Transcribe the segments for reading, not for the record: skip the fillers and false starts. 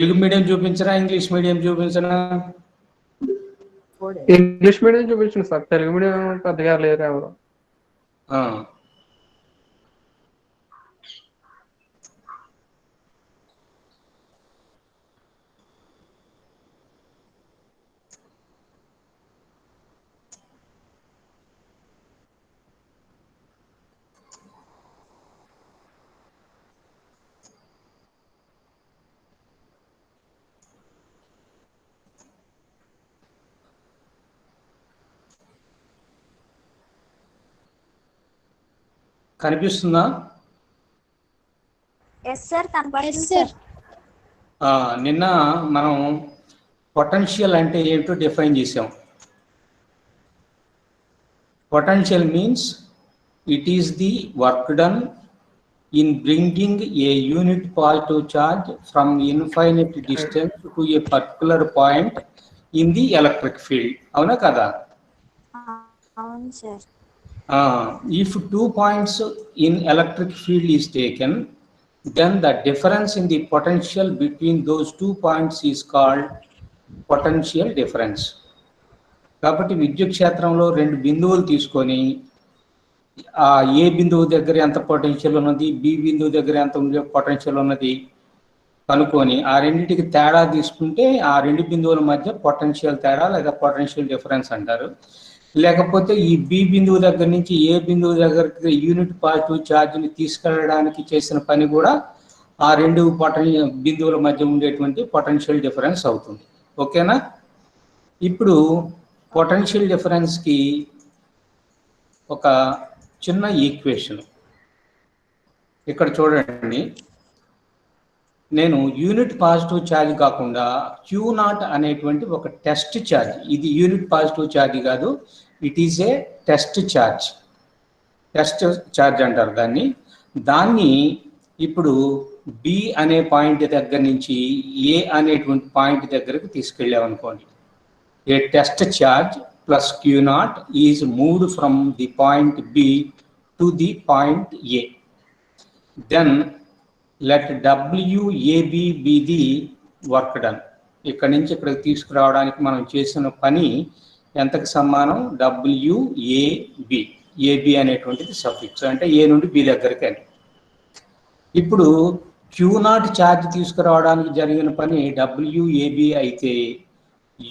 Telugu medium చూపించరా, English medium చూపించరా? English medium చూపించండి సార్, తెలుగు మీడియం పెద్దగా లేరు ఎవరు. కనిపిస్తుందా? ఎస్ సార్, కనపడుతుంది సార్. నిన్న మనం పొటెన్షియల్ అంటే ఏంటో డిఫైన్ చేసాం. Potential means it is the work done in bringing a unit positive charge from infinite distance to a particular point in the electric field. అవునా కదా? అవును sir. If 2 points in electric field is taken, then the difference in the potential between those 2 points is called potential difference. కాబట్టి విద్యుత్ క్షేత్రంలో రెండు బిందువులు తీసుకొని ఏ బిందువు దగ్గర ఎంత పొటెన్షియల్ ఉన్నది, బి బిందువు దగ్గర ఎంత పొటెన్షియల్ ఉన్నది కనుక్కొని ఆ రెండింటికి తేడా తీసుకుంటే ఆ రెండు బిందువుల మధ్య పొటెన్షియల్ తేడా లేదా పొటెన్షియల్ డిఫరెన్స్ అంటారు. లేకపోతే ఈ బి బిందువు దగ్గర నుంచి ఏ బిందువు దగ్గరికి యూనిట్ పాజిటివ్ ఛార్జ్ని తీసుకెళ్ళడానికి చేసిన పని కూడా ఆ రెండు బిందువుల మధ్య ఉండేటువంటి పొటెన్షియల్ డిఫరెన్స్ అవుతుంది. ఓకేనా? ఇప్పుడు పొటెన్షియల్ డిఫరెన్స్కి ఒక చిన్న ఈక్వేషన్ ఇక్కడ చూడండి. నేను యూనిట్ పాజిటివ్ ఛార్జ్ కాకుండా Q0 అనేటువంటి ఒక టెస్ట్ ఛార్జ్, ఇది యూనిట్ పాజిటివ్ ఛార్జ్ కాదు, it is a test charge. Test charge అంటారు దాన్ని ఇప్పుడు బి అనే పాయింట్ దగ్గర నుంచి ఏ అనేటువంటి పాయింట్ దగ్గరకు తీసుకెళ్ళామనుకోండి. A test charge plus Q0 is moved from the point B to the point A. Then let WAB be the work done. ఇక్కడి నుంచి ఇక్కడికి తీసుకురావడానికి మనం చేసిన పని ఎంతకు సమానం? WAB. AB అనేటువంటిది సఫిక్స్, అంటే ఏ నుండి బి దగ్గరికి అని. ఇప్పుడు Q0 ఛార్జ్ తీసుకురావడానికి జరిగిన పని WAB అయితే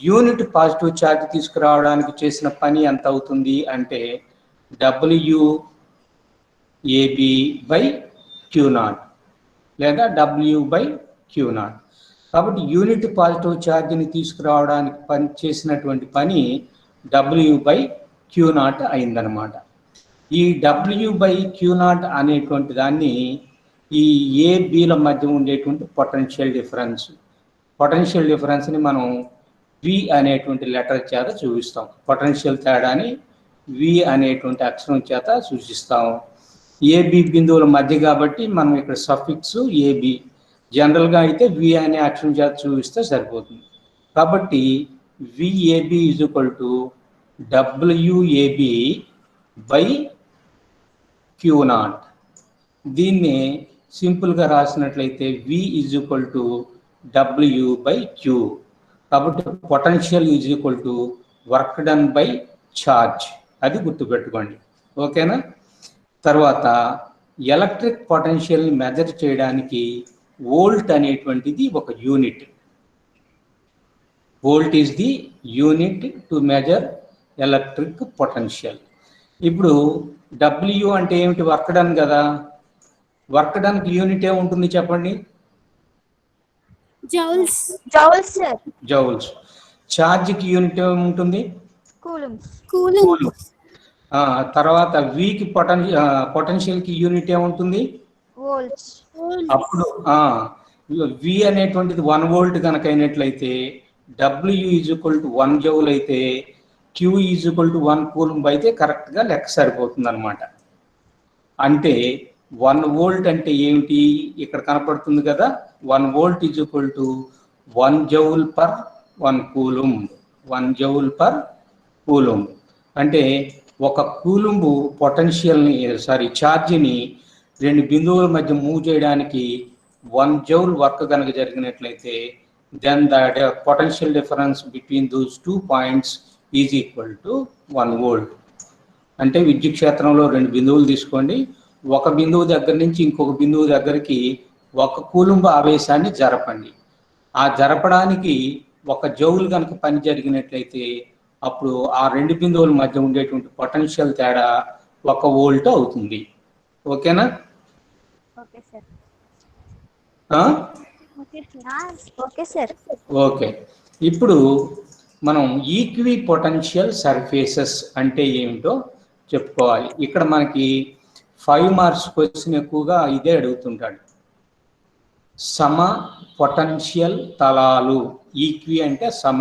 యూనిట్ పాజిటివ్ ఛార్జ్ తీసుకురావడానికి చేసిన పని ఎంత అవుతుంది అంటే WAB బై Q0 లేదా W/Q0. కాబట్టి యూనిట్ పాజిటివ్ ఛార్జ్ని తీసుకురావడానికి చేసినటువంటి పని W/Q0 అయిందనమాట. ఈ W/Q0 అనేటువంటి దాన్ని ఈ ఏ బిల మధ్య ఉండేటువంటి పొటెన్షియల్ డిఫరెన్స్ని మనం V అనేటువంటి లెటర్ చేత చూపిస్తాం. పొటెన్షియల్ తేడాని V అనేటువంటి అక్షరం చేత సూచిస్తాం. ఏబి బిందువుల మధ్య కాబట్టి మనం ఇక్కడ సఫిక్స్ ఏబి, జనరల్గా అయితే వి అనే అక్షరం చేత చూపిస్తే సరిపోతుంది. కాబట్టి VAB is equal to WAB by Q0. దీన్ని సింపుల్గా రాసినట్లయితే V is equal to W/Q. కాబట్టి potential is equal to work done by charge. అది గుర్తుపెట్టుకోండి. ఓకేనా? తర్వాత ఎలక్ట్రిక్ పొటెన్షియల్ని మెజర్ చేయడానికి వోల్ట్ అనేటువంటిది ఒక unit. Volt is the unit to measure electric potential. ఇప్పుడు W అంటే ఏమిటి? వర్క్ డన్ కదా. వర్క్ డన్కి యూనిట్ ఏముంటుంది చెప్పండి? జౌల్స్. జౌల్స్. ఛార్జ్కి యూనిట్ ఏముంటుంది? కూలుంబ్స్. తర్వాత వికి పొటెన్షియల్కి యూనిట్ ఏముంటుంది? వోల్ట్స్. అప్పుడు వి అనేటువంటిది 1 వోల్ట్ కనుక అయినట్లయితే W is equal to 1 joule అయితే Q is equal to 1 coulomb అయితే కరెక్ట్గా లెక్క సరిపోతుంది అనమాట. అంటే 1 వోల్ట్ అంటే ఏమిటి? ఇక్కడ కనపడుతుంది కదా, 1 volt is equal to 1 joule per 1 coulomb. 1 joule per coulomb అంటే ఒక కూలుంబు ఛార్జిని రెండు బిందువుల మధ్య మూవ్ చేయడానికి 1 joule వర్క్ కనుక జరిగినట్లయితే then the potential difference between those 2 points is equal to 1 volt. అంటే విద్యుత్ క్షేత్రంలో 2 బిందువులు తీసుకోండి, ఒక బిందువు దగ్గర నుంచి ఇంకొక బిందువు దగ్గరికి 1 కూలుంబ్ ఆవేశాన్ని జరపండి. ఆ జరపడానికి 1 జౌల్ కనుక పని జరిగినట్లయితే అప్పుడు ఆ 2 బిందువుల మధ్య ఉండేటువంటి పొటెన్షియల్ తేడా 1 వోల్ట్ అవుతుంది. ఓకేనా? Okay sir. Okay sir. Okay, ఇప్పుడు మనం ఈక్వి పొటెన్షియల్ సర్ఫేసెస్ అంటే ఏమిటో చెప్పుకోవాలి. ఇక్కడ మనకి 5 మార్క్స్ క్వశ్చన్ ఎక్కువగా ఇదే అడుగుతుంటాడు. సమ పొటెన్షియల్ తలాలు, ఈక్వి అంటే సమ,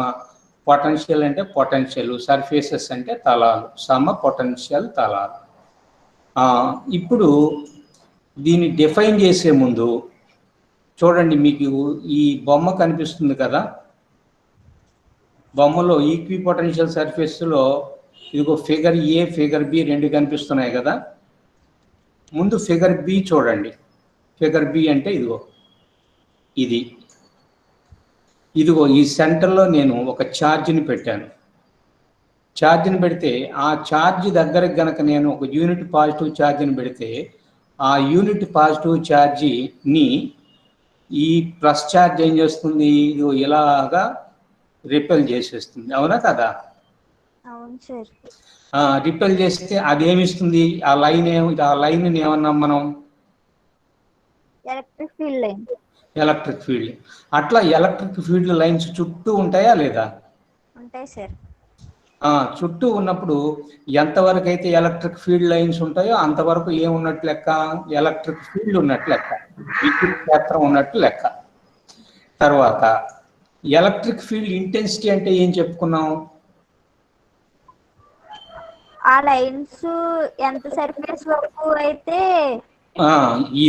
పొటెన్షియల్ అంటే పొటెన్షియల్, సర్ఫేసెస్ అంటే తలాలు, సమ పొటెన్షియల్ తలాలు. ఇప్పుడు దీన్ని డిఫైన్ చేసే ముందు చూడండి, మీకు ఈ బొమ్మ కనిపిస్తుంది కదా, బొమ్మలో ఈక్వి పొటెన్షియల్ సర్ఫేస్లో ఇదిగో ఫిగర్ ఏ, ఫిగర్ బి 2 కనిపిస్తున్నాయి కదా. ముందు ఫిగర్ బి చూడండి. ఫిగర్ బి అంటే ఇదిగో ఈ సెంటర్లో నేను ఒక ఛార్జ్ని పెట్టాను. ఛార్జ్ని పెడితే ఆ ఛార్జ్ దగ్గరకు గనక నేను ఒక యూనిట్ పాజిటివ్ ఛార్జ్ని పెడితే ఆ యూనిట్ పాజిటివ్ ఛార్జిని ఈ ప్లస్ ఛార్జ్ ఏం చేస్తుంది, ఇదిగో ఇలాగా రిపెల్ చేసేస్తుంది. అవునా కదా? అవును సార్. రిపెల్ చేస్తే అదేమిస్తుంది, ఆ లైన్ ఏమన్నాం మనం? Electric field line. Electric field. అట్లా ఎలక్ట్రిక్ ఫీల్డ్ లైన్స్ చుట్టూ ఉంటాయా లేదా? ఉంటాయి సార్. చుట్టూ ఉన్నప్పుడు ఎంతవరకు అయితే ఎలక్ట్రిక్ ఫీల్డ్ లైన్స్ ఉంటాయో అంతవరకు ఏమున్నట్టు లెక్క? ఎలక్ట్రిక్ ఫీల్డ్ ఉన్నట్టు లెక్క, విద్యుత్ క్షేత్రం ఉన్నట్టు లెక్క. తర్వాత ఎలక్ట్రిక్ ఫీల్డ్ ఇంటెన్సిటీ అంటే ఏం చెప్పుకున్నాం? ఆ లైన్స్ ఎంత సర్ఫేస్ వరకు అయితే ఈ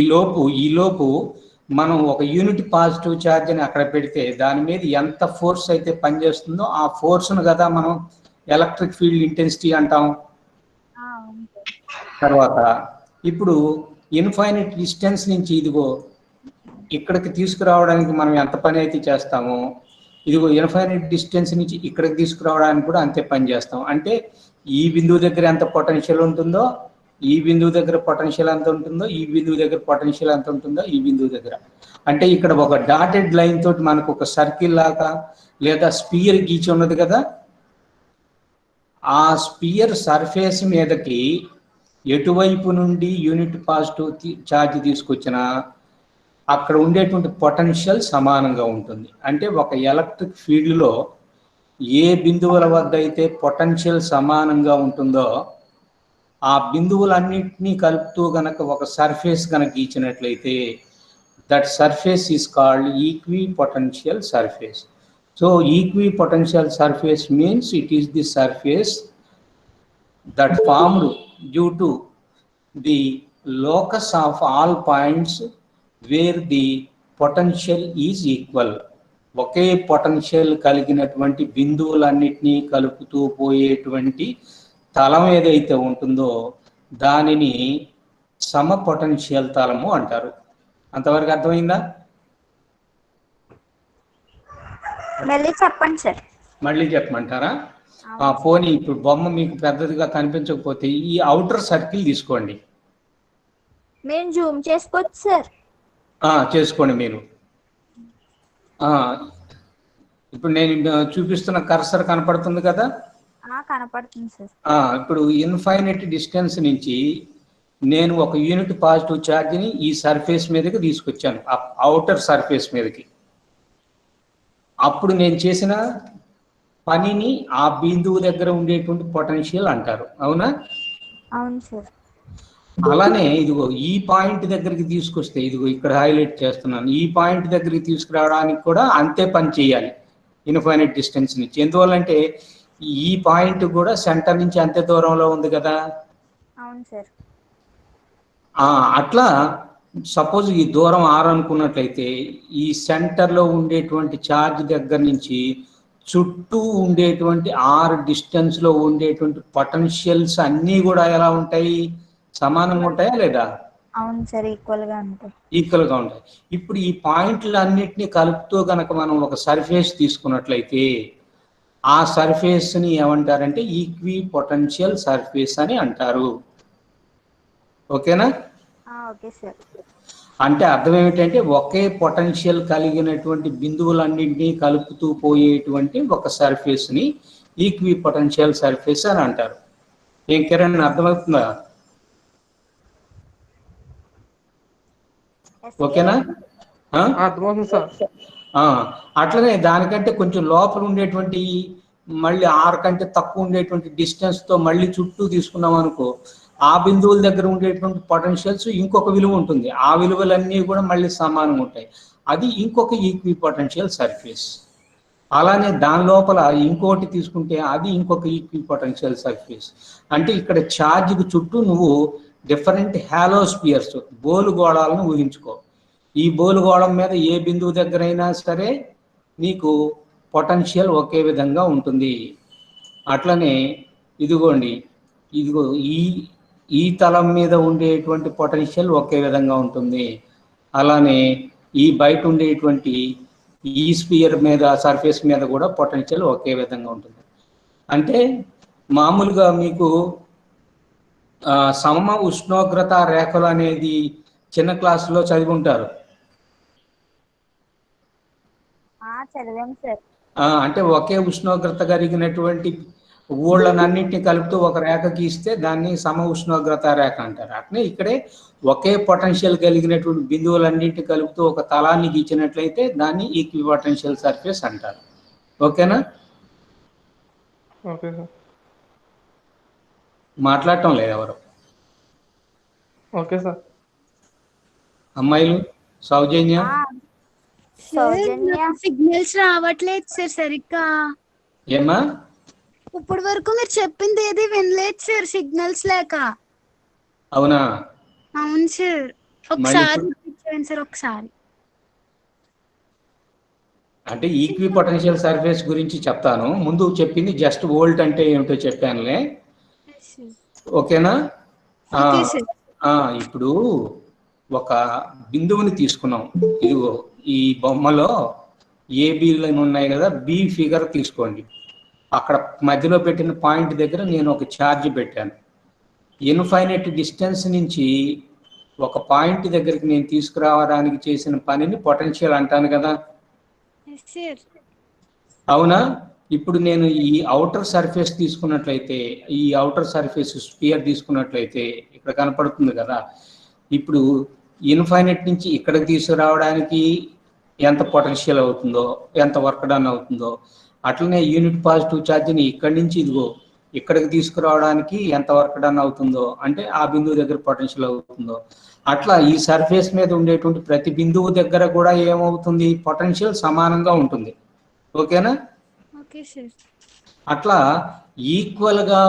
లోపు మనం ఒక యూనిట్ పాజిటివ్ ఛార్జ్ అని అక్కడ పెడితే దాని మీద ఎంత ఫోర్స్ అయితే పనిచేస్తుందో ఆ ఫోర్స్ను కదా మనం ఎలక్ట్రిక్ ఫీల్డ్ ఇంటెన్సిటీ అంటాం. తర్వాత ఇప్పుడు ఇన్ఫైనైట్ డిస్టెన్స్ నుంచి ఇదిగో ఇక్కడికి తీసుకురావడానికి మనం ఎంత పని అయితే చేస్తామో, ఇదిగో ఇన్ఫైనైట్ డిస్టెన్స్ నుంచి ఇక్కడికి తీసుకురావడానికి కూడా అంతే పని చేస్తాం. అంటే ఈ బిందువు దగ్గర ఎంత పొటెన్షియల్ ఉంటుందో, ఈ బిందువు దగ్గర పొటెన్షియల్ ఎంత ఉంటుందో, ఈ బిందువు దగ్గర పొటెన్షియల్ ఎంత ఉంటుందో, ఈ బిందువు దగ్గర. అంటే ఇక్కడ ఒక డాటెడ్ లైన్ తోటి మనకు ఒక సర్కిల్ లాగా లేదా స్పియర్ గీచి ఉన్నది కదా. ఆ స్పియర్ సర్ఫేస్ మీదకి ఎటువైపు నుండి యూనిట్ పాజిటివ్ ఛార్జ్ తీసుకొచ్చినా అక్కడ ఉండేటువంటి పొటెన్షియల్ సమానంగా ఉంటుంది. అంటే ఒక ఎలక్ట్రిక్ ఫీల్డ్లో ఏ బిందువుల వద్ద అయితే పొటెన్షియల్ సమానంగా ఉంటుందో ఆ బిందువులన్నింటినీ కలుపుతూ గనక ఒక సర్ఫేస్ కనుక గీచినట్లయితే that surface is called equipotential surface. So equipotential surface means it is the surface that formed due to the locus of all points where the potential is equal. Okay potential కలిగినటువంటి బిందువులన్నిటినీ కలుపుతూ పోయేటువంటి తలం ఏదైతే ఉంటుందో దానిని సమ potential తలము అంటారు. అంతవరకు అర్థమైందా? మళ్ళీ చెప్పండి సార్. మళ్ళీ చెప్పమంటారా? పోనీ ఇప్పుడు బొమ్మ మీకు పెద్దదిగా కనిపించకపోతే ఈ అవుటర్ సర్కిల్ తీసుకోండి. మేము జూమ్ చేసుకోవచ్చు సార్. చేసుకోండి మీరు. ఇప్పుడు నేను చూపిస్తున్న కర్సర్ కనపడుతుంది కదా? కనపడుతుంది సార్. ఇప్పుడు ఇన్ఫైనైట్ డిస్టెన్స్ నుంచి నేను ఒక యూనిట్ పాజిటివ్ ఛార్జ్ని ఈ సర్ఫేస్ మీదకి తీసుకొచ్చాను, అవుటర్ సర్ఫేస్ మీదకి. అప్పుడు నేను చేసిన పనిని ఆ బిందువు దగ్గర ఉండేటువంటి పొటెన్షియల్ అంటారు. అవునా? అవును సార్. అలానే ఇదిగో ఈ పాయింట్ దగ్గరికి తీసుకొస్తే, ఇదిగో ఇక్కడ హైలైట్ చేస్తున్నాను, ఈ పాయింట్ దగ్గరికి తీసుకురావడానికి కూడా అంతే పని చేయాలి ఇన్ఫైనైట్ డిస్టెన్స్ నుంచి. ఎందువల్లంటే ఈ పాయింట్ కూడా సెంటర్ నుంచి అంతే దూరంలో ఉంది కదా. అవును సార్. అట్లా సపోజ్ ఈ దూరం r అనుకున్నట్లయితే ఈ సెంటర్లో ఉండేటువంటి ఛార్జ్ దగ్గర నుంచి చుట్టూ ఉండేటువంటి r డిస్టెన్స్ లో ఉండేటువంటి పొటెన్షియల్స్ అన్నీ కూడా ఎలా ఉంటాయి? సమానంగా ఉంటాయా లేదా? అవును సార్, ఈక్వల్ గా ఉంటాయి. ఈక్వల్ గా ఉంటాయి. ఇప్పుడు ఈ పాయింట్లు అన్నిటినీ కలుపుతూ గనక మనం ఒక సర్ఫేస్ తీసుకున్నట్లయితే ఆ సర్ఫేస్ ని ఏమంటారంటే ఈక్వి పొటెన్షియల్ సర్ఫేస్ అని అంటారు. ఓకేనా? Okay sir. అంటే అర్థం ఏమిటంటే ఒకే పొటెన్షియల్ కలిగినటువంటి బిందువులన్నింటినీ కలుపుతూ పోయేటువంటి ఒక సర్ఫేస్ ని ఈక్వి పొటెన్షియల్ సర్ఫేస్ అని అంటారు. ఏం కిరణ్, అర్థమవుతుందా? ఓకేనా? అర్థమవుతుంది సార్. అట్లనే దానికంటే కొంచెం లోపల ఉండేటువంటి మళ్ళీ 6 కంటే తక్కువ ఉండేటువంటి డిస్టెన్స్ తో మళ్ళీ చుట్టూ తీసుకున్నాం అనుకో, ఆ బిందువుల దగ్గర ఉండేటువంటి పొటెన్షియల్స్ ఇంకొక విలువ ఉంటుంది. ఆ విలువలన్నీ కూడా మళ్ళీ సమానంగా ఉంటాయి. అది ఇంకొక ఈక్వి పొటెన్షియల్ సర్ఫేస్. అలానే దాని లోపల ఇంకోటి తీసుకుంటే అది ఇంకొక ఈక్వి పొటెన్షియల్ సర్ఫేస్. అంటే ఇక్కడ ఛార్జ్కి చుట్టూ నువ్వు డిఫరెంట్ హాలోస్పియర్స్, బోలు గోళాలను ఊహించుకో. ఈ బోలు గోళం మీద ఏ బిందువు దగ్గర అయినా సరే నీకు పొటెన్షియల్ ఒకే విధంగా ఉంటుంది. అట్లనే ఇదిగోండి, ఇదిగో ఈ తలం మీద ఉండేటువంటి పొటెన్షియల్ ఒకే విధంగా ఉంటుంది. అలానే ఈ బయట ఉండేటువంటి ఈ స్పియర్ మీద, సర్ఫేస్ మీద కూడా పొటెన్షియల్ ఒకే విధంగా ఉంటుంది. అంటే మామూలుగా మీకు సమ ఉష్ణోగ్రత రేఖలు అనేది చిన్న క్లాసులో చదివి ఉంటారు. చదివాం సార్. అంటే ఒకే ఉష్ణోగ్రత కలిగినటువంటి ఊళ్ళనన్నింటినీ కలుపుతూ ఒక రేఖ గీస్తే దాన్ని సమ ఉష్ణోగ్రత రేఖ అంటారు. అట్నే ఇక్కడే ఒకే పొటెన్షియల్ కలిగినటువంటి బిందువులన్నింటినీ కలుపుతూ ఒక తలాన్ని గీచినట్లయితే దాన్ని ఈక్వి పొటెన్షియల్ సర్ఫేస్ అంటారు. ఓకేనా? Okay sir. మాట్లాడటం లేదు ఎవరు? Okay sir. అమ్మాయిలు, సౌజన్య, సిగ్నల్స్ రావట్లేదు సార్ సరిగ్గా. ఏమా? ఇప్పటి వరకు మీరు చెప్పింది ఏది వినలేదు సార్, సిగ్నల్స్ లేక. అవునా? అవును సార్. ఒకసారి చూపించండి సార్ ఒకసారి. అంటే ఈక్వి పొటెన్షియల్ సర్ఫేస్ గురించి చెప్తాను. ముందు చెప్పింది జస్ట్ వోల్ట్ అంటే ఏమిటో చెప్పానులే. ఓకేనా? ఇప్పుడు ఒక బిందువుని తీసుకున్నాం. ఇదిగో ఈ బొమ్మలో ఏబి లైన్ ఉన్నాయి కదా, బి ఫిగర్ తీసుకోండి. అక్కడ మధ్యలో పెట్టిన పాయింట్ దగ్గర నేను ఒక ఛార్జ్ పెట్టాను. ఇన్ఫైనైట్ డిస్టెన్స్ నుంచి ఒక పాయింట్ దగ్గరికి నేను తీసుకురావడానికి చేసిన పనిని పొటెన్షియల్ అంటాను కదా. అవునా? ఇప్పుడు నేను ఈ అవుటర్ సర్ఫేస్ తీసుకున్నట్లయితే, ఈ అవుటర్ సర్ఫేస్ స్పియర్ తీసుకున్నట్లయితే ఇక్కడ కనపడుతుంది కదా. ఇప్పుడు ఇన్ఫైనైట్ నుంచి ఇక్కడికి తీసుకురావడానికి ఎంత పొటెన్షియల్ అవుతుందో, ఎంత వర్క్ డన్ అవుతుందో, అట్లనే యూనిట్ పాజిటివ్ ఛార్జ్ని ఇక్కడి నుంచి ఇదిగో ఇక్కడికి తీసుకురావడానికి ఎంత వర్క్ డన్ అవుతుందో, అంటే ఆ బిందువు దగ్గర పొటెన్షియల్ అవుతుందో, అట్లా ఈ సర్ఫేస్ మీద ఉండేటువంటి ప్రతి బిందువు దగ్గర కూడా ఏమవుతుంది, పొటెన్షియల్ సమానంగా ఉంటుంది. ఓకేనా? అట్లా ఈక్వల్ గా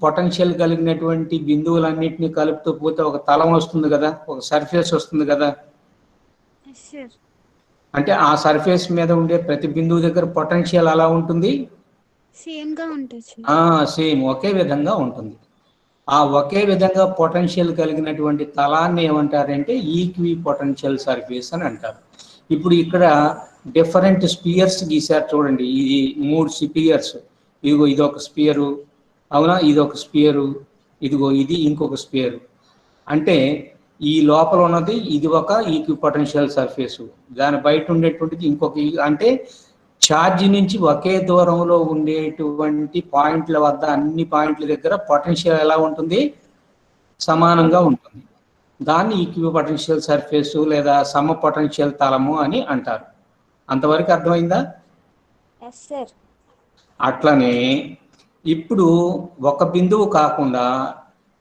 పొటెన్షియల్ కలిగినటువంటి బిందువులన్నింటినీ కలుపుతూ పోతే ఒక తలం వస్తుంది కదా, ఒక సర్ఫేస్ వస్తుంది కదా. అంటే ఆ సర్ఫేస్ మీద ఉండే ప్రతి బిందువు దగ్గర పొటెన్షియల్ అలా ఉంటుంది, సేమ్ ఒకే విధంగా ఉంటుంది. ఆ ఒకే విధంగా పొటెన్షియల్ కలిగినటువంటి తలాన్ని ఏమంటారంటే ఈక్వి పొటెన్షియల్ సర్ఫేస్ అని అంటారు. ఇప్పుడు ఇక్కడ డిఫరెంట్ స్పియర్స్ గీసారు చూడండి. ఇది 3 స్పియర్స్. ఇదిగో ఇదొక స్పియరు, అవునా, ఇదొక స్పియరు, ఇదిగో ఇది ఇంకొక స్పియరు. అంటే ఈ లోపల ఉన్నది ఇది ఒక ఈక్వి పొటెన్షియల్ సర్ఫేసు, దాని బయట ఉండేటువంటిది ఇంకొక. అంటే ఛార్జ్ నుంచి ఒకే దూరంలో ఉండేటువంటి పాయింట్ల వద్ద అన్ని పాయింట్ల దగ్గర పొటెన్షియల్ ఎలా ఉంటుంది, సమానంగా ఉంటుంది. దాన్ని ఈక్వి పొటెన్షియల్ సర్ఫేసు లేదా సమ పొటెన్షియల్ తలము అని అంటారు. అంతవరకు అర్థమైందా? అట్లనే ఇప్పుడు ఒక బిందువు కాకుండా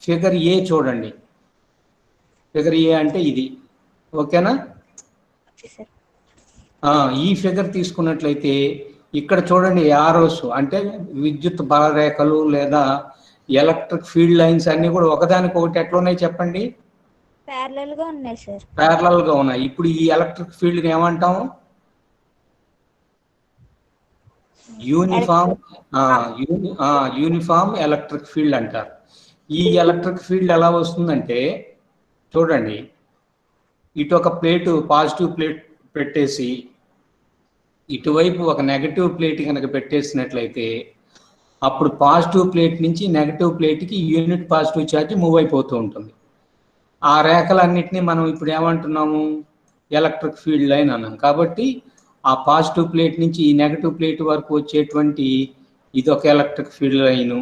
ఫిగర్ ఏ చూడండి. ఫిగర్ ఏ అంటే ఇది. ఓకేనా? ఈ ఫిగర్ తీసుకున్నట్లయితే ఇక్కడ చూడండి, యారోస్ అంటే విద్యుత్ బలరేఖలు లేదా ఎలక్ట్రిక్ ఫీల్డ్ లైన్స్ అన్ని కూడా ఒకదానికొకటి ఎట్లా ఉన్నాయి చెప్పండి? ప్యారలల్ గా ఉన్నాయి సార్. ప్యారలల్ గా ఉన్నాయి. ఇప్పుడు ఈ ఎలక్ట్రిక్ ఫీల్డ్ ఏమంటాం? యూనిఫామ్ ఎలక్ట్రిక్ ఫీల్డ్ అంటారు. ఈ ఎలక్ట్రిక్ ఫీల్డ్ ఎలా వస్తుందంటే చూడండి, ఇటు ఒక ప్లేటు పాజిటివ్ ప్లేట్ పెట్టేసి ఇటువైపు ఒక నెగటివ్ ప్లేట్ కనుక పెట్టేసినట్లయితే అప్పుడు పాజిటివ్ ప్లేట్ నుంచి నెగటివ్ ప్లేట్కి యూనిట్ పాజిటివ్ ఛార్జ్ మూవ్ అయిపోతూ ఉంటుంది. ఆ రేఖలన్నిటినీ మనం ఇప్పుడు ఏమంటున్నాము, ఎలక్ట్రిక్ ఫీల్డ్ లైన్ అన్నాం. కాబట్టి ఆ పాజిటివ్ ప్లేట్ నుంచి ఈ నెగటివ్ ప్లేట్ వరకు వచ్చేటువంటి ఇది ఒక ఎలక్ట్రిక్ ఫీల్డ్ లైను,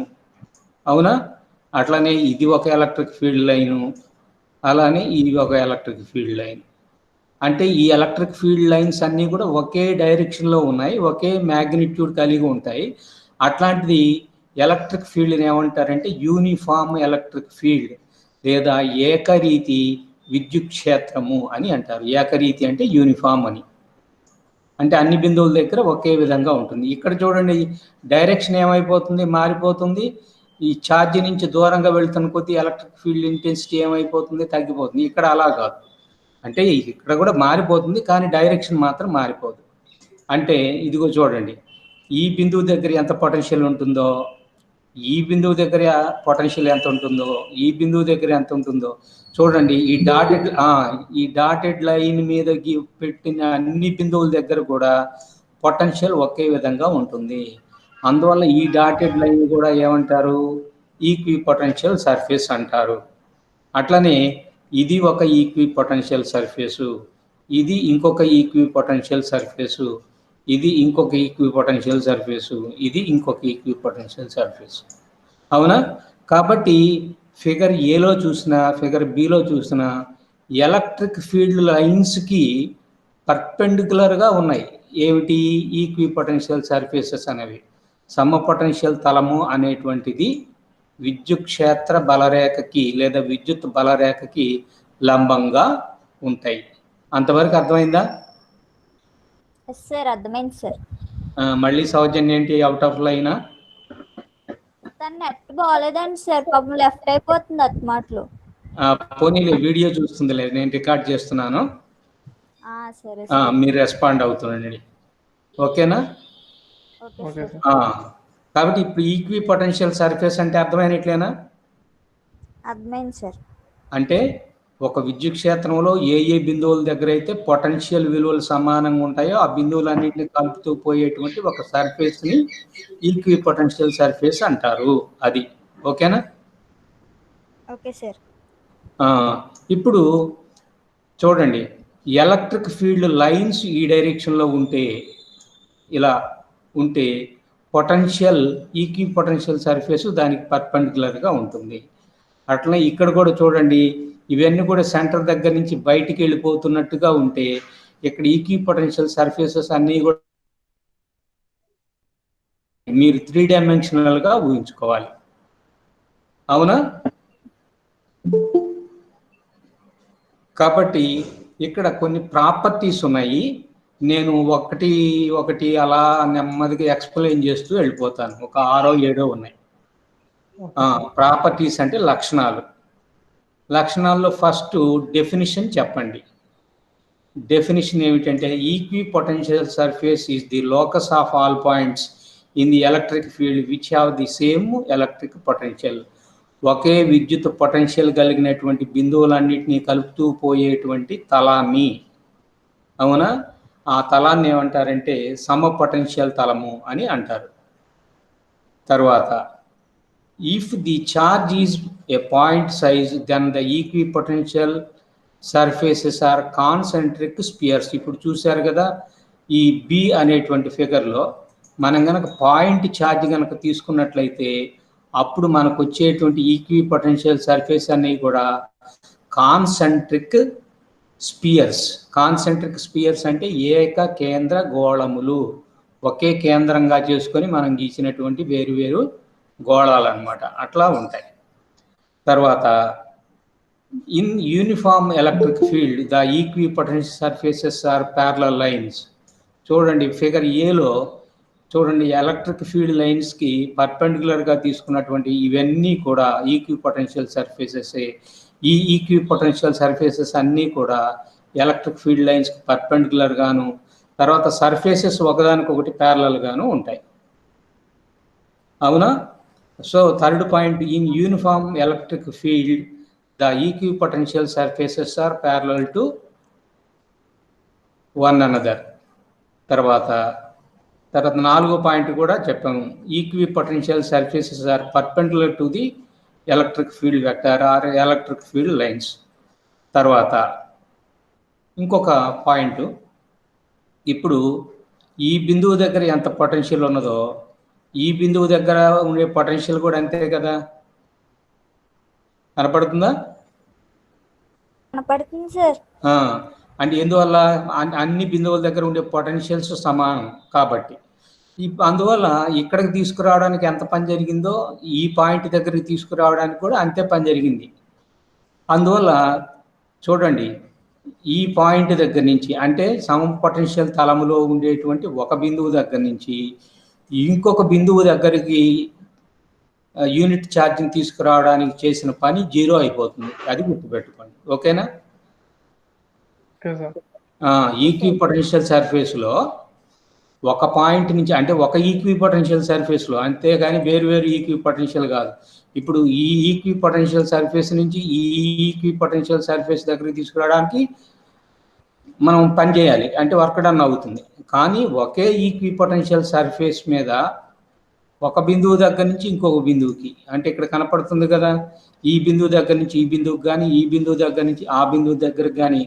అవునా? అట్లనే ఇది ఒక ఎలక్ట్రిక్ ఫీల్డ్ లైను, అలానే ఇది ఒక ఎలక్ట్రిక్ ఫీల్డ్ లైన్. అంటే ఈ ఎలక్ట్రిక్ ఫీల్డ్ లైన్స్ అన్నీ కూడా ఒకే డైరెక్షన్లో ఉన్నాయి, ఒకే మ్యాగ్నిట్యూడ్ కలిగి ఉంటాయి. అట్లాంటిది ఎలక్ట్రిక్ ఫీల్డ్ని ఏమంటారంటే యూనిఫామ్ ఎలక్ట్రిక్ ఫీల్డ్ లేదా ఏకరీతి విద్యుత్ క్షేత్రము అని అంటారు. ఏకరీతి అంటే యూనిఫామ్ అని, అంటే అన్ని బిందువుల దగ్గర ఒకే విధంగా ఉంటుంది. ఇక్కడ చూడండి, డైరెక్షన్ ఏమైపోతుంది, మారిపోతుంది. ఈ ఛార్జ్ నుంచి దూరంగా వెళ్తున్న కొద్దీ ఎలక్ట్రిక్ ఫీల్డ్ ఇంటెన్సిటీ ఏమైపోతుంది, తగ్గిపోతుంది. ఇక్కడ అలా కాదు, అంటే ఇక్కడ కూడా మారిపోతుంది కానీ డైరెక్షన్ మాత్రం మారిపోదు. అంటే ఇదిగో చూడండి, ఈ బిందువు దగ్గర ఎంత పొటెన్షియల్ ఉంటుందో, ఈ బిందువు దగ్గర పొటెన్షియల్ ఎంత ఉంటుందో, ఈ బిందువు దగ్గర ఎంత ఉంటుందో చూడండి. ఈ డాటెడ్ లైన్ మీద పెట్టిన అన్ని బిందువుల దగ్గర కూడా పొటెన్షియల్ ఒకే విధంగా ఉంటుంది. అందువల్ల ఈ డాటెడ్ లైన్ కూడా ఏమంటారు, ఈక్వి పొటెన్షియల్ సర్ఫేస్ అంటారు. అట్లనే ఇది ఒక ఈక్వి పొటెన్షియల్ సర్ఫేసు, ఇది ఇంకొక ఈక్వి పొటెన్షియల్ సర్ఫేసు, ఇది ఇంకొక ఈక్వి పొటెన్షియల్ సర్ఫేసు, ఇది ఇంకొక ఈక్వి పొటెన్షియల్ సర్ఫేసు, అవునా? కాబట్టి ఫిగర్ ఏలో చూసినా ఫిగర్ బిలో చూసినా ఎలక్ట్రిక్ ఫీల్డ్ లైన్స్కి పర్పెండిక్యులర్గా ఉన్నాయి. ఏమిటి? ఈక్వి పొటెన్షియల్ సర్ఫేసెస్ అనేవి. సమ పొటెన్షియల్ తలము అనేటువంటిది విద్యుత్ క్షేత్ర బలరేఖకి లేదా విద్యుత్ బలరేఖకి లంబంగా ఉంటాయి. అంతవరకు అర్థమైందా? సార్ అర్థమైంది సార్. మళ్ళీ సౌజన్య ఏంటి, అవుట్ ఆఫ్ లైనా? తను నెట్ బాగాలేదండి సార్, పాపం లెఫ్ట్ అయిపోతుంది అత్మాట్లు. పోనీలే, వీడియో చూస్తుంది లేదు, నేను రికార్డ్ చేస్తున్నాను. సరే మీరు రెస్పాండ్ అవుతుండండి, ఓకేనా? Okay sir. కాబట్టి ఇప్పుడు ఈక్వి పొటెన్షియల్ సర్ఫేస్ అంటే అర్థమైనట్లేనా? అర్థమైంది సార్. అంటే ఒక విద్యుత్ క్షేత్రంలో ఏ ఏ బిందువుల దగ్గర అయితే పొటెన్షియల్ విలువలు సమానంగా ఉంటాయో ఆ బిందువులన్నింటినీ కలుపుతూ పోయేటువంటి ఒక సర్ఫేస్ని ఈక్వి పొటెన్షియల్ సర్ఫేస్ అంటారు. అది ఓకేనా? Okay sir. ఇప్పుడు చూడండి, ఎలక్ట్రిక్ ఫీల్డ్ లైన్స్ ఈ డైరెక్షన్లో ఉంటే, ఇలా ఉంటే పొటెన్షియల్ ఈక్వి పొటెన్షియల్ సర్ఫేస్ దానికి పర్పెండిక్యులర్గా ఉంటుంది. అట్లా ఇక్కడ కూడా చూడండి, ఇవన్నీ కూడా సెంటర్ దగ్గర నుంచి బయటికి వెళ్ళిపోతున్నట్టుగా ఉంటే ఇక్కడ ఈక్వి పొటెన్షియల్ సర్ఫేసెస్ అన్నీ కూడా మీరు 3 డైమెన్షనల్గా ఊహించుకోవాలి, అవునా? కాబట్టి ఇక్కడ కొన్ని ప్రాపర్టీస్ ఉన్నాయి, నేను ఒకటి ఒకటి అలా నెమ్మదిగా ఎక్స్ప్లెయిన్ చేస్తూ వెళ్ళిపోతాను. ఒక 6 7 ఉన్నాయి. ప్రాపర్టీస్ అంటే లక్షణాలు. లక్షణాల్లో ఫస్ట్ డెఫినిషన్ చెప్పండి. డెఫినిషన్ ఏమిటంటే equipotential surface is the locus of all points in the electric field which have the same electric potential. ఒకే విద్యుత్ పొటెన్షియల్ కలిగినటువంటి బిందువులన్నింటినీ కలుపుతూ పోయేటువంటి తలాన్ని, అవునా? ఆ తలాన్ని ఏమంటారంటే సమ పొటెన్షియల్ తలము అని అంటారు. తర్వాత if the charge is a point size then the equipotential surfaces are concentric spheres. ఇప్పుడు చూశారు కదా, ఈ బి అనేటువంటి ఫిగర్లో మనం కనుక పాయింట్ ఛార్జ్ కనుక తీసుకున్నట్లయితే అప్పుడు మనకు వచ్చేటువంటి ఈక్వి పొటెన్షియల్ సర్ఫేస్ అనేవి కూడా కాన్సెంట్రిక్ స్పియర్స్. కాన్సెంట్రిక్ స్పియర్స్ అంటే ఏక కేంద్ర గోళములు, ఒకే కేంద్రంగా చేసుకొని మనం గీసినటువంటి వేరు వేరు గోళాలు అన్నమాట, అట్లా ఉంటాయి. తర్వాత in uniform electric field the equipotential surfaces are parallel lines. చూడండి ఫిగర్ ఏలో చూడండి, ఎలక్ట్రిక్ ఫీల్డ్ లైన్స్కి పర్పెండిక్యులర్గా తీసుకున్నటువంటి ఇవన్నీ కూడా ఈక్వి పొటెన్షియల్ సర్ఫేసెస్. ఈ ఈక్వి పొటెన్షియల్ సర్ఫేసెస్ అన్నీ కూడా ఎలక్ట్రిక్ ఫీల్డ్ లైన్స్కి పర్పెండిక్యులర్ గాను, తర్వాత సర్ఫేసెస్ ఒకదానికొకటి ప్యారలల్ గాను ఉంటాయి, అవునా? So third point, in uniform electric field the equipotential surfaces are parallel to one another. తర్వాత 4వ పాయింట్ కూడా చెప్పాము, equipotential surfaces are perpendicular to the electric field vector or electric field lines. తర్వాత ఇంకొక పాయింట్, ఇప్పుడు ఈ బిందువు దగ్గర ఎంత పొటెన్షియల్ ఉన్నదో ఈ బిందువు దగ్గర ఉండే పొటెన్షియల్ కూడా అంతే కదా, కనపడుతుందా? కనపడుతుంది సార్. అంటే ఎందువల్ల అన్ని బిందువుల దగ్గర ఉండే పొటెన్షియల్స్ సమానం కాబట్టి అందువల్ల ఇక్కడికి తీసుకురావడానికి ఎంత పని జరిగిందో ఈ పాయింట్ దగ్గరికి తీసుకురావడానికి కూడా అంతే పని జరిగింది. అందువల్ల చూడండి, ఈ పాయింట్ దగ్గర నుంచి అంటే సమ పొటెన్షియల్ తలములో ఉండేటువంటి ఒక బిందువు దగ్గర నుంచి ఇంకొక బిందువు దగ్గరికి యూనిట్ ఛార్జింగ్ తీసుకురావడానికి చేసిన పని 0 అయిపోతుంది. అది గుర్తుపెట్టుకోండి, ఓకేనా? ఈక్విపొటెన్షియల్ సర్ఫేస్లో ఒక పాయింట్ నుంచి అంటే ఒక ఈక్విపొటెన్షియల్ సర్ఫేస్లో, అంతేగాని వేరు వేరు ఈక్విపొటెన్షియల్ కాదు. ఇప్పుడు ఈ ఈక్విపొటెన్షియల్ సర్ఫేస్ నుంచి ఈ ఈక్విపొటెన్షియల్ సర్ఫేస్ దగ్గరికి తీసుకురావడానికి మనం పని చేయాలి, అంటే వర్క్ డన్ అవుతుంది. కానీ ఒకే ఈక్విపొటెన్షియల్ సర్ఫేస్ మీద ఒక బిందువు దగ్గర నుంచి ఇంకొక బిందువుకి, అంటే ఇక్కడ కనపడుతుంది కదా, ఈ బిందువు దగ్గర నుంచి ఈ బిందువుకి కానీ ఈ బిందువు దగ్గర నుంచి ఆ బిందువు దగ్గరకు కానీ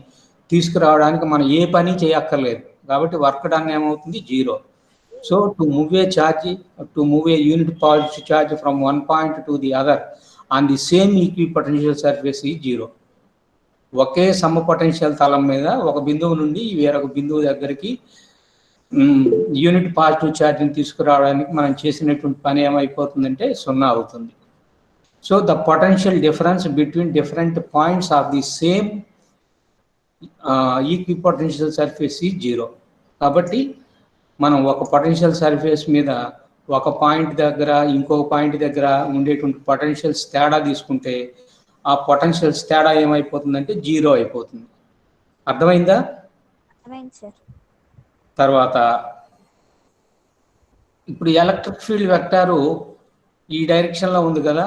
తీసుకురావడానికి మనం ఏ పని చేయక్కర్లేదు. కాబట్టి వర్క్ డన్ ఏమవుతుంది? 0. So to move a unit positive charge from one point to the other on the same equipotential surface is 0. ఒకే సమ పొటెన్షియల్ తలం మీద ఒక బిందువు నుండి వేరొక బిందువు దగ్గరికి యూనిట్ పాజిటివ్ ఛార్జ్ని తీసుకురావడానికి మనం చేసినటువంటి పని ఏమైపోతుందంటే 0 అవుతుంది. So the potential difference between different points of the same equipotential surface is 0. కాబట్టి మనం ఒక పొటెన్షియల్ సర్ఫేస్ మీద ఒక పాయింట్ దగ్గర ఇంకొక పాయింట్ దగ్గర ఉండేటువంటి పొటెన్షియల్స్ తేడా తీసుకుంటే ఆ పొటెన్షియల్స్ తేడా ఏమైపోతుందంటే 0 అయిపోతుంది. అర్థమైందా? అర్థమైంది సార్. తర్వాత ఇప్పుడు ఎలక్ట్రిక్ ఫీల్డ్ వెక్టారు ఈ డైరెక్షన్లో ఉంది కదా,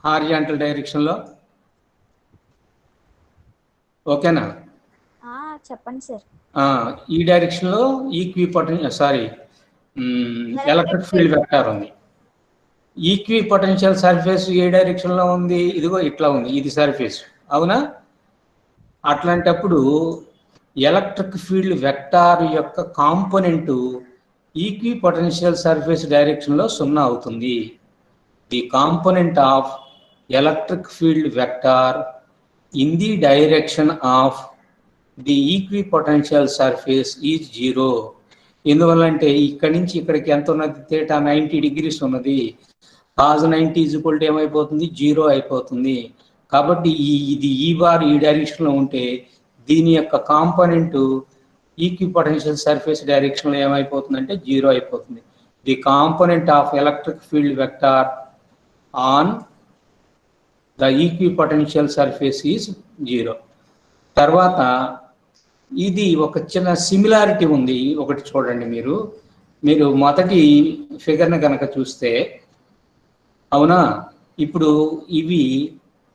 హారిజాంటల్ డైరెక్షన్లో, ఓకేనా? చెప్పండి సార్. ఈ డైరెక్షన్లో ఎలక్ట్రిక్ ఫీల్డ్ వెక్టార్ ఉంది. ఈక్విపొటెన్షియల్ సర్ఫేస్ ఏ డైరెక్షన్లో ఉంది? ఇదిగో ఇట్లా ఉంది, ఇది సర్ఫేస్, అవునా? అట్లాంటప్పుడు ఎలక్ట్రిక్ ఫీల్డ్ వెక్టార్ యొక్క కాంపోనెంట్ ఈక్విపొటెన్షియల్ సర్ఫేస్ డైరెక్షన్లో 0 అవుతుంది. The component of electric field vector in the direction of the equipotential surface is 0. ఎందువల్లంటే ఇక్కడి నుంచి ఇక్కడికి ఎంత ఉన్నది? థీటా 90 degrees ఉన్నది. cos 90 = ఏమైపోతుంది? 0 అయిపోతుంది. కాబట్టి ఇది ఈ బార్ ఈ డైరెక్షన్లో ఉంటే దీని యొక్క కాంపోనెంట్ ఈక్విపొటెన్షియల్ సర్ఫేస్ డైరెక్షన్లో ఏమైపోతుందంటే 0 అయిపోతుంది. The component of electric field vector on the equipotential surface is 0. తర్వాత ఇది ఒక చిన్న సిమిలారిటీ ఉంది, ఒకటి చూడండి. మీరు మొదటి ఫిగర్ని కనుక చూస్తే, అవునా, ఇప్పుడు ఇవి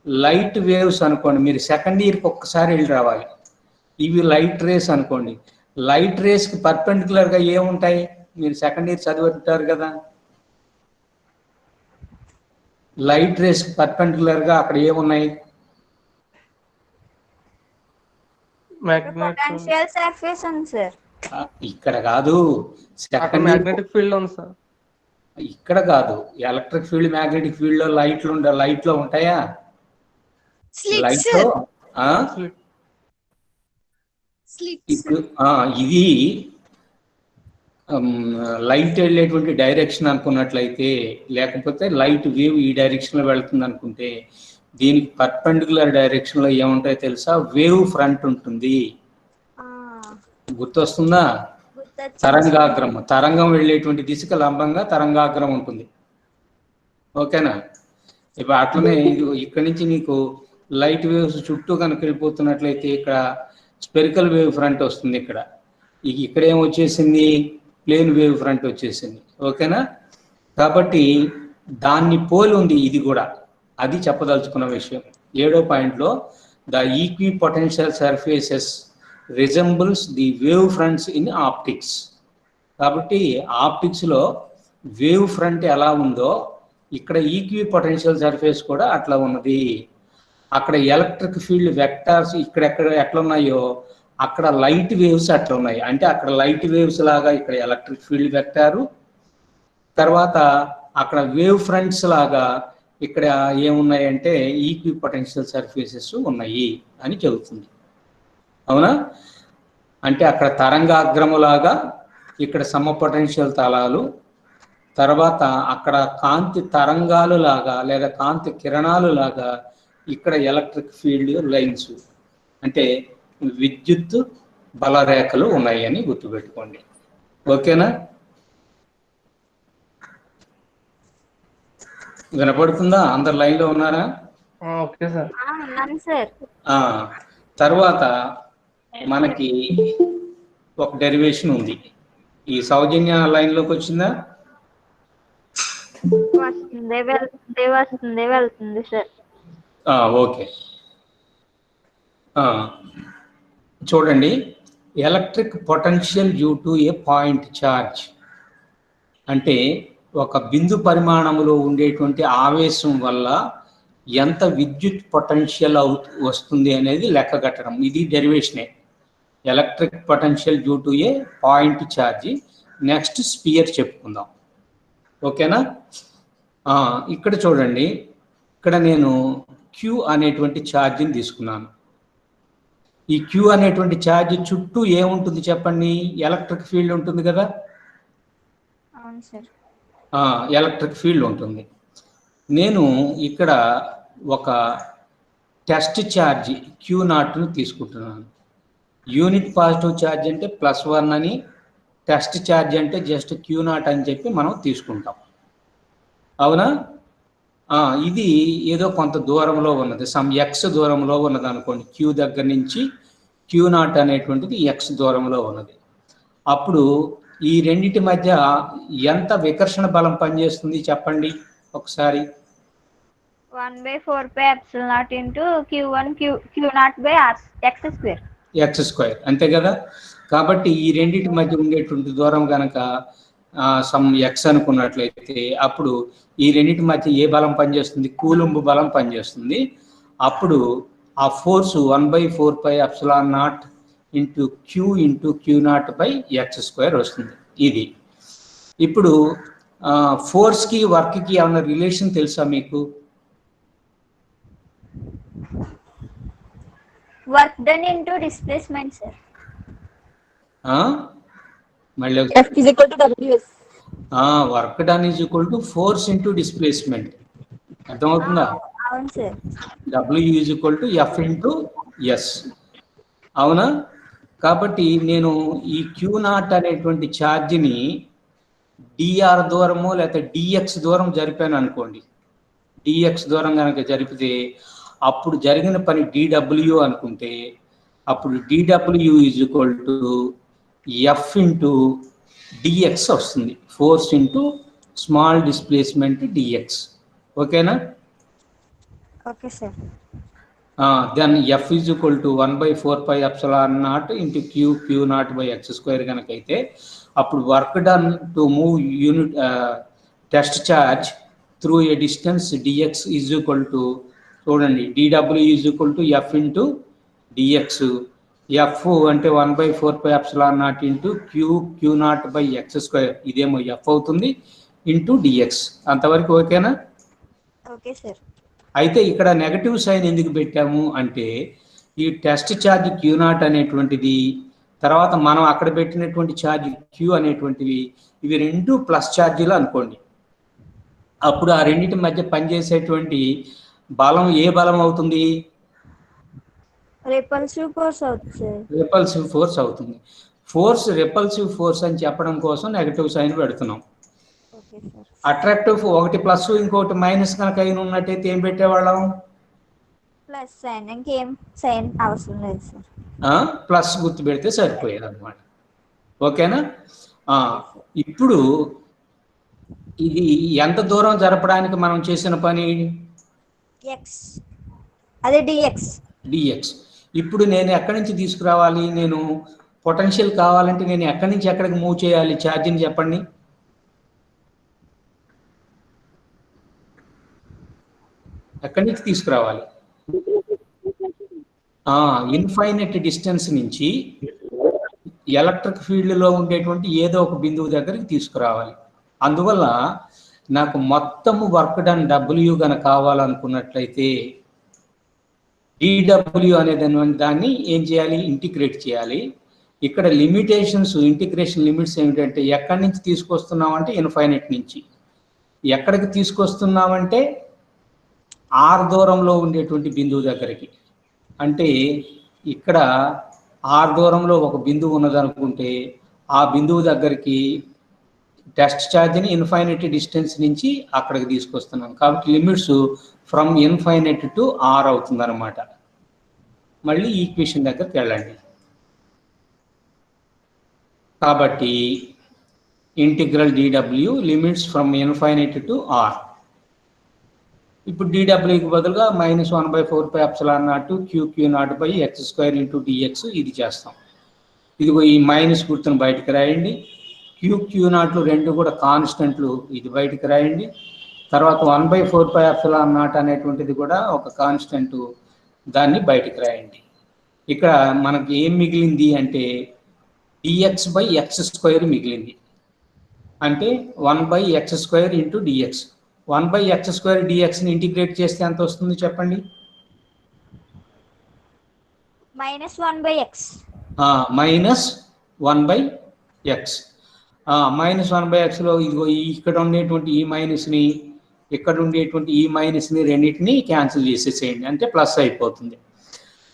లైట్ వేవ్స్ అనుకోండి. మీరు సెకండ్ ఇయర్కి ఒక్కసారి వెళ్ళి రావాలి. ఇవి లైట్ రేస్ అనుకోండి. లైట్ రేస్కి పర్పెండిక్యులర్గా ఏముంటాయి? మీరు సెకండ్ ఇయర్ చదివింటారు కదా. లైట్ రేస్కి పర్పెండిక్యులర్గా అక్కడ ఏమున్నాయి? పొటెన్షియల్ సర్ఫేస్ ఉంది సార్. ఇక్కడ కాదు, సెకండ్ మ్యాగ్నెటిక్ ఫీల్డ్ ఉంది సార్. ఇక్కడ కాదు, ఎలక్ట్రిక్ ఫీల్డ్ మ్యాగ్నెటిక్ ఫీల్డ్ లో లైట్లో ఉంటాయా? లైట్ లో ఇప్పుడు ఇది లైట్ వెళ్ళేటువంటి డైరెక్షన్ అనుకున్నట్లయితే, లేకపోతే లైట్ వేవ్ ఈ డైరెక్షన్ లో వెళ్తుంది అనుకుంటే, దీనికి పర్పెండిక్యులర్ డైరెక్షన్ లో ఏముంటాయో తెలుసా? వేవ్ ఫ్రంట్ ఉంటుంది. గుర్తొస్తుందా? తరంగం వెళ్ళేటువంటి దిశకు లంబంగా తరంగాగ్రం ఉంటుంది, ఓకేనా? ఇప్పుడు అట్లనే ఇక్కడ నుంచి నీకు లైట్ వేవ్స్ చుట్టూ కనుక వెళ్ళిపోతున్నట్లయితే ఇక్కడ స్పెరికల్ వేవ్ ఫ్రంట్ వస్తుంది. ఇక్కడ ఏమొచ్చేసింది? ప్లేన్ వేవ్ ఫ్రంట్ వచ్చేసింది, ఓకేనా? కాబట్టి దాన్ని పోలి ఉంది ఇది కూడా, అది చెప్పదలుచుకున్న విషయం. 7వ పాయింట్లో the equipotential surfaces resembles the wave fronts in optics. కాబట్టి ఆప్టిక్స్లో వేవ్ ఫ్రంట్ ఎలా ఉందో ఇక్కడ ఈక్వి పొటెన్షియల్ సర్ఫేస్ కూడా అట్లా ఉన్నది. అక్కడ ఎలక్ట్రిక్ ఫీల్డ్ వెక్టార్స్ ఇక్కడెక్కడ ఎట్లా ఉన్నాయో అక్కడ లైట్ వేవ్స్ అట్లా ఉన్నాయి. అంటే అక్కడ లైట్ వేవ్స్ లాగా ఇక్కడ ఎలక్ట్రిక్ ఫీల్డ్ వెక్టారు, తర్వాత అక్కడ వేవ్ ఫ్రంట్స్ లాగా ఇక్కడ ఏమున్నాయంటే ఈక్వి పొటెన్షియల్ సర్ఫేసెస్ ఉన్నాయి అని చెబుతుంది. అవునా? అంటే అక్కడ తరంగాగ్రములాగా ఇక్కడ సమ పొటెన్షియల్ తలాలు, తర్వాత అక్కడ కాంతి తరంగాలు లాగా లేదా కాంతి కిరణాలు లాగా ఇక్కడ ఎలక్ట్రిక్ ఫీల్డ్ లైన్స్ అంటే విద్యుత్ బలరేఖలు ఉన్నాయి అని గుర్తుపెట్టుకోండి. ఓకేనా? వినపడుతుందా? అందరు లైన్లో ఉన్నారా? Okay sir. ఉన్నాను సార్. తర్వాత మనకి ఒక డెరివేషన్ ఉంది. ఈ సౌజన్య లైన్లోకి వచ్చిందా? వెళ్తుంది సార్. ఓకే, చూడండి. Electric potential due to a point charge అంటే ఒక బిందు పరిమాణంలో ఉండేటువంటి ఆవేశం వల్ల ఎంత విద్యుత్ పొటెన్షియల్ వస్తుంది అనేది లెక్క కట్టడం. ఇది డెరివేషనే. Electric potential due to a point charge. Next sphere చెప్పుకుందాం. ఓకేనా? ఇక్కడ చూడండి, ఇక్కడ నేను క్యూ అనేటువంటి ఛార్జ్ని తీసుకున్నాను. ఈ క్యూ అనేటువంటి ఛార్జ్ చుట్టూ ఏముంటుంది చెప్పండి? ఎలక్ట్రిక్ ఫీల్డ్ ఉంటుంది కదా. అవును సార్. ఎలక్ట్రిక్ ఫీల్డ్ ఉంటుంది. నేను ఇక్కడ ఒక టెస్ట్ ఛార్జ్ Q0ను తీసుకుంటున్నాను. యూనిట్ పాజిటివ్ ఛార్జ్ అంటే +1 అని, టెస్ట్ ఛార్జ్ అంటే జస్ట్ Q0 అని చెప్పి మనం తీసుకుంటాం. అవునా? ఇది ఏదో కొంత దూరంలో ఉన్నది, సమ్ ఎక్స్ దూరంలో ఉన్నది అనుకోండి. క్యూ దగ్గర నుంచి Q0 అనేటువంటిది ఎక్స్ దూరంలో ఉన్నది. అప్పుడు ఈ రెండింటి మధ్య ఎంత వికర్షణ బలం పనిచేస్తుంది చెప్పండి ఒకసారి? 1/4πε0 Q1 Q0/x². x², అంతే కదా. కాబట్టి ఈ రెండింటి మధ్య ఉండేటువంటి దూరం కనుక సమ్ ఎక్స్ అనుకున్నట్లయితే అప్పుడు ఈ రెండింటి మధ్య ఏ బలం పనిచేస్తుంది? కూలుంబ్ బలం పనిచేస్తుంది. అప్పుడు ఆ force 1/4πε0 into queue into Q0/x² వస్తుంది. ఇది ఇప్పుడు ఫోర్స్కి వర్క్కి ఏమైనా రిలేషన్ తెలుసా మీకు? Work done into displacement sir. మళ్ళీ F is equal to WS. Work done is equal to force into displacement. అర్థమవుతుందా? అవును sir. W is equal to F into S. అవునా? కాబట్టి నేను ఈ Q0 అనేటువంటి ఛార్జ్ని dr దూరము లేకపోతే dx దూరం జరిపాను అనుకోండి. dx దూరం కనుక జరిపితే అప్పుడు జరిగిన పని dw అనుకుంటే అప్పుడు dw is equal to F into dx వస్తుంది. Force into small displacement dx. ఓకేనా? Okay sir. Then F is equal to 1/4πε0 into Q0/x² కనుక అయితే అప్పుడు work done to move unit test charge through a distance dx is equal to, చూడండి, dw is equal to F into dx. F అంటే 1/4πε0 into Q0/x², ఇదేమో F అవుతుంది, into dx. అంతవరకు ఓకేనా? Okay sir. అయితే ఇక్కడ నెగటివ్ సైన్ ఎందుకు పెట్టాము అంటే ఈ టెస్ట్ ఛార్జ్ Q0 అనేటువంటిది, తర్వాత మనం అక్కడ పెట్టినటువంటి ఛార్జ్ Q అనేటువంటివి, ఇవి రెండు ప్లస్ ఛార్జీలు అనుకోండి. అప్పుడు ఆ రెండింటి మధ్య పనిచేసేటువంటి బలం ఏ బలం అవుతుంది? రిపల్సివ్ ఫోర్స్ అవుతుంది సార్. రిపల్సివ్ ఫోర్స్ అవుతుంది. రిపల్సివ్ ఫోర్స్ అని చెప్పడం కోసం నెగటివ్ సైన్ పెడుతున్నాం. Okay sir. అట్రాక్టివ్ ఒకటి ప్లస్ ఇంకోటి మైనస్ కనుక అయిన ఉన్నట్టయితే ఏం పెట్టేవాళ్ళం? Plus sign. ఇంకేం సైన్ అవసరం లేదు సార్. ప్లస్ గుర్తు పెడితే సరిపోయేది అనమాట. ఓకేనా? ఇప్పుడు ఇది ఎంత దూరం జరపడానికి మనం చేసిన పని? ఎక్స్ అదే డిఎక్స్. డిఎక్స్. ఇప్పుడు నేను ఎక్కడి నుంచి తీసుకురావాలి? నేను పొటెన్షియల్ కావాలంటే నేను ఎక్కడి నుంచి ఎక్కడికి మూవ్ చేయాలి ఛార్జ్ని చెప్పండి. ఎక్కడి నుంచి తీసుకురావాలి? ఇన్ఫైనైట్ డిస్టెన్స్ నుంచి ఎలక్ట్రిక్ ఫీల్డ్లో ఉండేటువంటి ఏదో ఒక బిందువు దగ్గరికి తీసుకురావాలి. అందువల్ల నాకు మొత్తము వర్క్ డన్ డబ్ల్యూ కనుక కావాలనుకున్నట్లయితే డిడబ్ల్యూ అనేటువంటి దాన్ని ఏం చేయాలి? ఇంటిగ్రేట్ చేయాలి. ఇక్కడ లిమిటేషన్స్, ఇంటిగ్రేషన్ లిమిట్స్ ఏమిటంటే ఎక్కడి నుంచి తీసుకొస్తున్నామంటే ఇన్ఫైనైట్ నుంచి. ఎక్కడికి తీసుకొస్తున్నామంటే ఆర్ దూరంలో ఉండేటువంటి బిందువు దగ్గరికి. అంటే ఇక్కడ ఆర్ దూరంలో ఒక బిందువు ఉన్నదనుకుంటే ఆ బిందువు దగ్గరికి టెస్ట్ ఛార్జ్ని ఇన్ఫైనైట్ డిస్టెన్స్ నుంచి అక్కడికి తీసుకొస్తున్నాం. కాబట్టి limits from infinite to R అవుతుంది అనమాట. మళ్ళీ ఈక్వేషన్ దగ్గరికి వెళ్ళండి. కాబట్టి integral D W limits from infinite to R. ఇప్పుడు డిడబ్ల్యూకి బదులుగా -1/4πε0 QQ0/x² dx ఇది చేస్తాం. ఇదిగో ఈ మైనస్ గుర్తును బయటకు రాయండి. QQ0 రెండు కూడా కాన్స్టెంట్లు, ఇది బయటకు రాయండి. తర్వాత 1/4πε0 అనేటువంటిది కూడా ఒక కాన్స్టెంట్, దాన్ని బయటకు రాయండి. ఇక్కడ మనకి ఏం మిగిలింది అంటే dx/x² మిగిలింది. అంటే 1/x² dx. 1/x² dxని ఇంటిగ్రేట్ చేస్తే ఎంత వస్తుంది చెప్పండి? -1/x. -1/x. -1/xలో ఇదిగో ఇక్కడ ఉండేటువంటి ఈ మైనస్ని, ఇక్కడ ఉండేటువంటి ఈ మైనస్ని రెండింటిని క్యాన్సిల్ చేసేసేయండి, అంటే ప్లస్ అయిపోతుంది.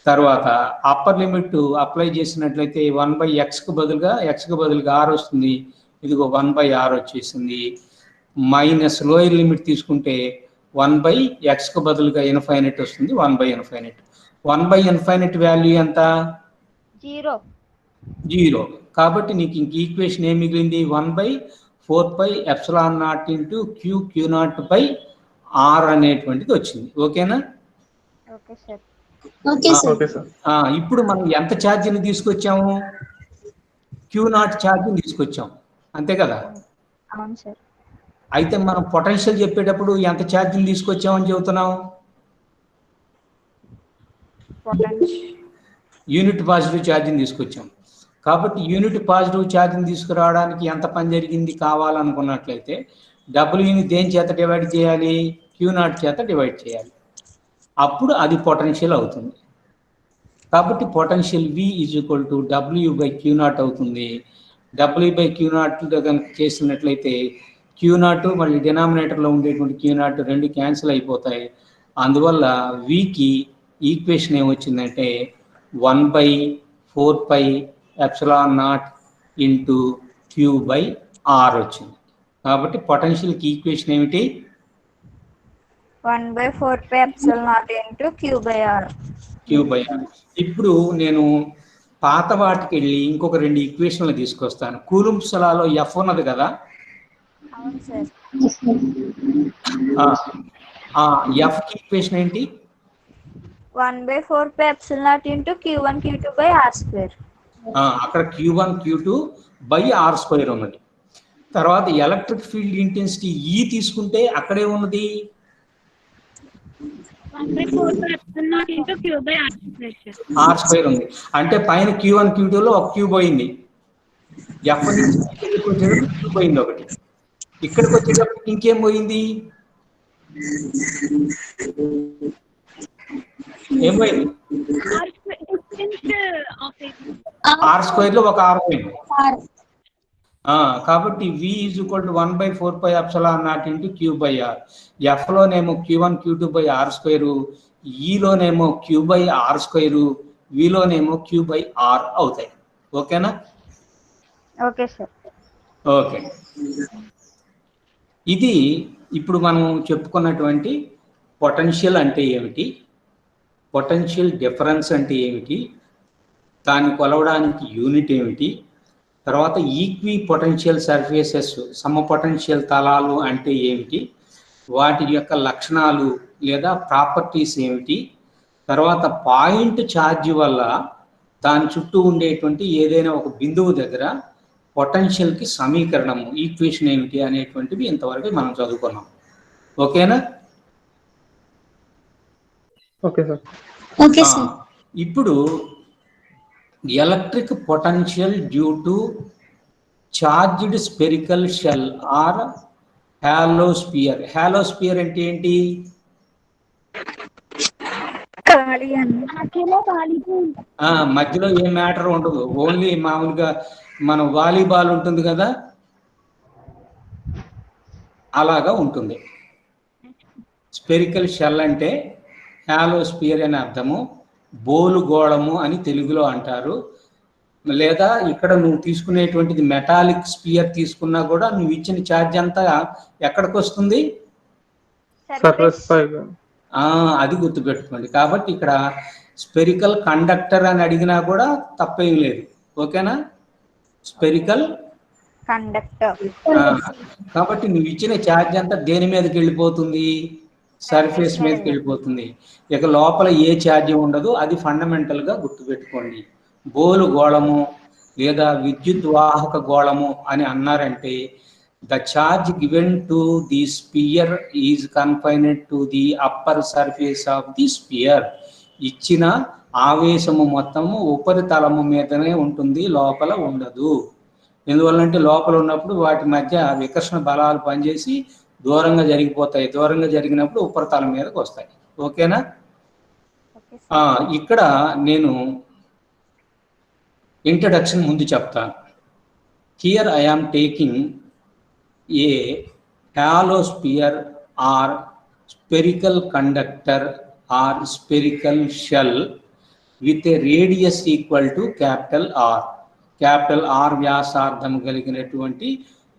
తర్వాత అప్పర్ లిమిట్ అప్లై చేసినట్లయితే 1/xకు బదులుగా r వస్తుంది. ఇదిగో 1/r వచ్చేసింది. మైనస్ లోయర్ లిమిట్ తీసుకుంటే 1/xకు బదులుగా ఇన్ఫైనైట్ వస్తుంది, 1/∞. 1/∞ వాల్యూ ఎంత? 0. కాబట్టి నీకు ఇంక ఈక్వేషన్ ఏం మిగిలింది? 1/4πε0 QQ0/r అనేటువంటిది వచ్చింది. ఓకేనా? Okay sir. ఇప్పుడు మనం ఎంత ఛార్జీని తీసుకొచ్చాము? Q0 ఛార్జీని తీసుకొచ్చాం, అంతే కదా? అవును సార్. అయితే మనం పొటెన్షియల్ చెప్పేటప్పుడు ఎంత ఛార్జీని తీసుకొచ్చామని చెబుతున్నాం? యూనిట్ పాజిటివ్ ఛార్జీని తీసుకొచ్చాం. కాబట్టి యూనిట్ పాజిటివ్ ఛార్జీని తీసుకురావడానికి ఎంత పని జరిగింది కావాలనుకున్నట్లయితే డబ్ల్యూని దేని చేత డివైడ్ చేయాలి? Q0 చేత డివైడ్ చేయాలి. అప్పుడు అది పొటెన్షియల్ అవుతుంది. కాబట్టి పొటెన్షియల్ V = W/Q0 అవుతుంది. W/Q0 కనుక చేసినట్లయితే Q0 మళ్ళీ డినామినేటర్లో ఉండేటువంటి Q0 రెండు క్యాన్సిల్ అయిపోతాయి. అందువల్ల Vకి ఈక్వేషన్ ఏమొచ్చిందంటే 1/4πε0 Q/R వచ్చింది. కాబట్టి పొటెన్షియల్కి ఈక్వేషన్ ఏమిటి? 1/4πε0 Q/R. ఇప్పుడు నేను పాత వాటికి వెళ్ళి ఇంకొక రెండు ఈక్వేషన్లు తీసుకొస్తాను. కూలుంబ్స్ లాలో F ఉన్నది కదా? అవును సార్. F కి ఈక్వేషన్ ఏంటి? 1/4πε0 Q1 Q2/R². అక్కడ Q1 Q2/R² ఉన్నది. తర్వాత ఎలక్ట్రిక్ ఫీల్డ్ ఇంటెన్సిటీ E తీసుకుంటే అక్కడే ఉన్నది 1/4πε0 Q/R². ఉంది. అంటే పైన Q1 Q2లో ఒక క్యూ పోయింది. F నుంచి ఇక్కడికి వచ్చేటప్పుడు క్యూ పోయింది ఒకటి. ఇక్కడికి వచ్చేటప్పుడు ఇంకేం పోయింది? ఏం పోయింది? R² లో ఒక R పోయింది. కాబట్టి V = 1/4πε0 Q/R. F లోనేమో Q1 Q2/R², ఈలోనేమో Q/R², వీలోనేమో Q/R అవుతాయి. ఓకేనా? Okay sir. ఓకే. ఇది ఇప్పుడు మనం చెప్పుకున్నటువంటి పొటెన్షియల్ అంటే ఏమిటి, పొటెన్షియల్ డిఫరెన్స్ అంటే ఏమిటి, దాన్ని కొలవడానికి యూనిట్ ఏమిటి, తర్వాత ఈక్వి పొటెన్షియల్ సర్ఫేసెస్ సమ పొటెన్షియల్ తలాలు అంటే ఏమిటి, వాటి యొక్క లక్షణాలు లేదా ప్రాపర్టీస్ ఏమిటి, తర్వాత పాయింట్ ఛార్జ్ వల్ల దాని చుట్టూ ఉండేటువంటి ఏదైనా ఒక బిందువు దగ్గర పొటెన్షియల్ కి సమీకరణము ఈక్వేషన్ ఏమిటి అనేటువంటివి ఇంతవరకు మనం చదువుకున్నాం. ఓకేనా? Okay sir. Okay sir. ఇప్పుడు electric potential due to charged spherical shell or hollow sphere. Hollow sphere అంటే ఏంటి? మధ్యలో ఏ మ్యాటర్ ఉండదు, ఓన్లీ మామూలుగా మనం వాలీబాల్ ఉంటుంది కదా అలాగా ఉంటుంది. స్పెరికల్ షెల్ అంటే హాలోస్పియర్ అని అర్థము. బోలు గోళము అని తెలుగులో అంటారు. లేదా ఇక్కడ నువ్వు తీసుకునేటువంటిది మెటాలిక్ స్పియర్ తీసుకున్నా కూడా నువ్వు ఇచ్చిన ఛార్జ్ అంతా ఎక్కడికి వస్తుంది? అది గుర్తుపెట్టుకోండి. కాబట్టి ఇక్కడ స్పెరికల్ కండక్టర్ అని అడిగినా కూడా తప్పేం లేదు. ఓకేనా? Spherical conductor. కాబట్టి నువ్వు ఇచ్చిన ఛార్జ్ అంతా దేని మీదకి వెళ్ళిపోతుంది? సర్ఫేస్ మీదకి వెళ్ళిపోతుంది. ఇక లోపల ఏ ఛార్జ్ ఉండదు. అది ఫండమెంటల్ గా గుర్తుపెట్టుకోండి. బోలు గోళము లేదా విద్యుత్ వాహక గోళము అని అన్నారంటే the charge given to the sphere is confined to the upper surface of the sphere. ఇచ్చిన ఆవేశము మొత్తము ఉపరితలము మీదనే ఉంటుంది, లోపల ఉండదు. ఎందువల్లంటే లోపల ఉన్నప్పుడు వాటి మధ్య వికర్షణ బలాలు పనిచేసి దూరంగా జరిగిపోతాయి. దూరంగా జరిగినప్పుడు ఉపరితలం మీదకి వస్తాయి. ఓకేనా? ఇక్కడ నేను ఇంట్రడక్షన్ ముందు చెప్తాను. Here I am taking a halosphere or spherical conductor or spherical shell with a radius equal to capital R. capital R వ్యాసార్థం కలిగినటువంటి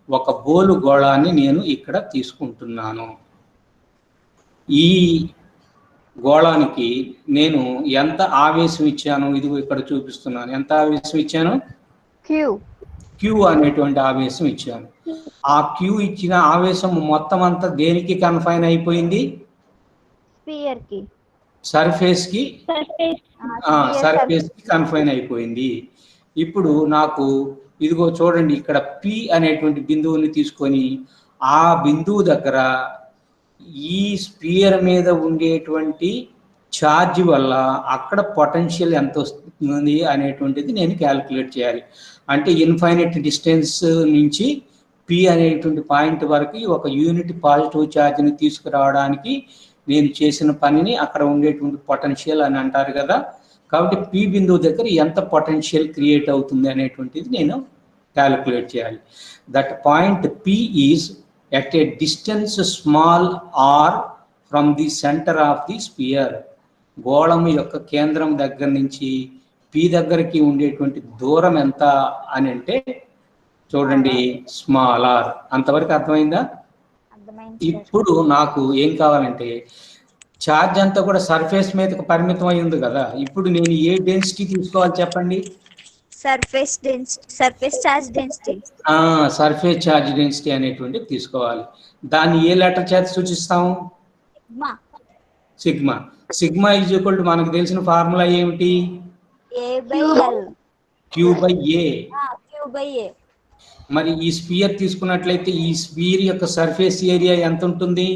ఒక బోలు గోళాన్ని నేను ఇక్కడ తీసుకుంటున్నాను. ఈ గోళానికి నేను ఎంత ఆవేశం ఇచ్చాను ఇదిగో ఇక్కడ చూపిస్తున్నాను. ఎంత ఆవేశం ఇచ్చాను? క్యూ అనేటువంటి ఆవేశం ఇచ్చాను. ఆ క్యూ ఇచ్చిన ఆవేశం మొత్తం అంతా దేనికి కన్ఫైన్ అయిపోయింది? సర్ఫేస్ కి కన్ఫైన్ అయిపోయింది. ఇప్పుడు నాకు ఇదిగో చూడండి, ఇక్కడ పి అనేటువంటి బిందువుని తీసుకొని ఆ బిందువు దగ్గర ఈ స్పియర్ మీద ఉండేటువంటి ఛార్జ్ వల్ల అక్కడ పొటెన్షియల్ ఎంత వస్తుంది అనేటువంటిది నేను క్యాలిక్యులేట్ చేయాలి. అంటే ఇన్ఫైనైట్ డిస్టెన్స్ నుంచి పి అనేటువంటి పాయింట్ వరకు ఒక యూనిట్ పాజిటివ్ ఛార్జ్ని తీసుకురావడానికి నేను చేసిన పనిని అక్కడ ఉండేటువంటి పొటెన్షియల్ అని అంటారు కదా. కాబట్టి పి బిందువు దగ్గర ఎంత పొటెన్షియల్ క్రియేట్ అవుతుంది అనేటువంటిది నేను క్యాలిక్యులేట్ చేయాలి. That point P is at a distance small R from the centre of the sphere. గోళం యొక్క కేంద్రం దగ్గర నుంచి పి దగ్గరికి ఉండేటువంటి దూరం ఎంత అని అంటే చూడండి, స్మాల్ ఆర్. అంతవరకు అర్థమైందా? ఇప్పుడు నాకు ఏం కావాలంటే ఛార్జ్ అంతా కూడా సర్ఫేస్ మీదకి పరిమితం అయి ఉంది కదా. ఇప్పుడు నేను ఏ డెన్సిటీ తీసుకోవాలి చెప్పండి? Surface charge density. Surface charge density అనేటువంటిది తీసుకోవాలి. దాన్ని ఏ లెటర్ చేత సూచిస్తాము? Sigma. Sigma is equal to మనకు తెలిసిన ఫార్ములా ఏమిటి? క్యూ బై ఏ. మరి ఈ స్పియర్ తీసుకున్నట్లయితే ఈ స్పియర్ యొక్క సర్ఫేస్ ఏరియా ఎంత ఉంటుంది?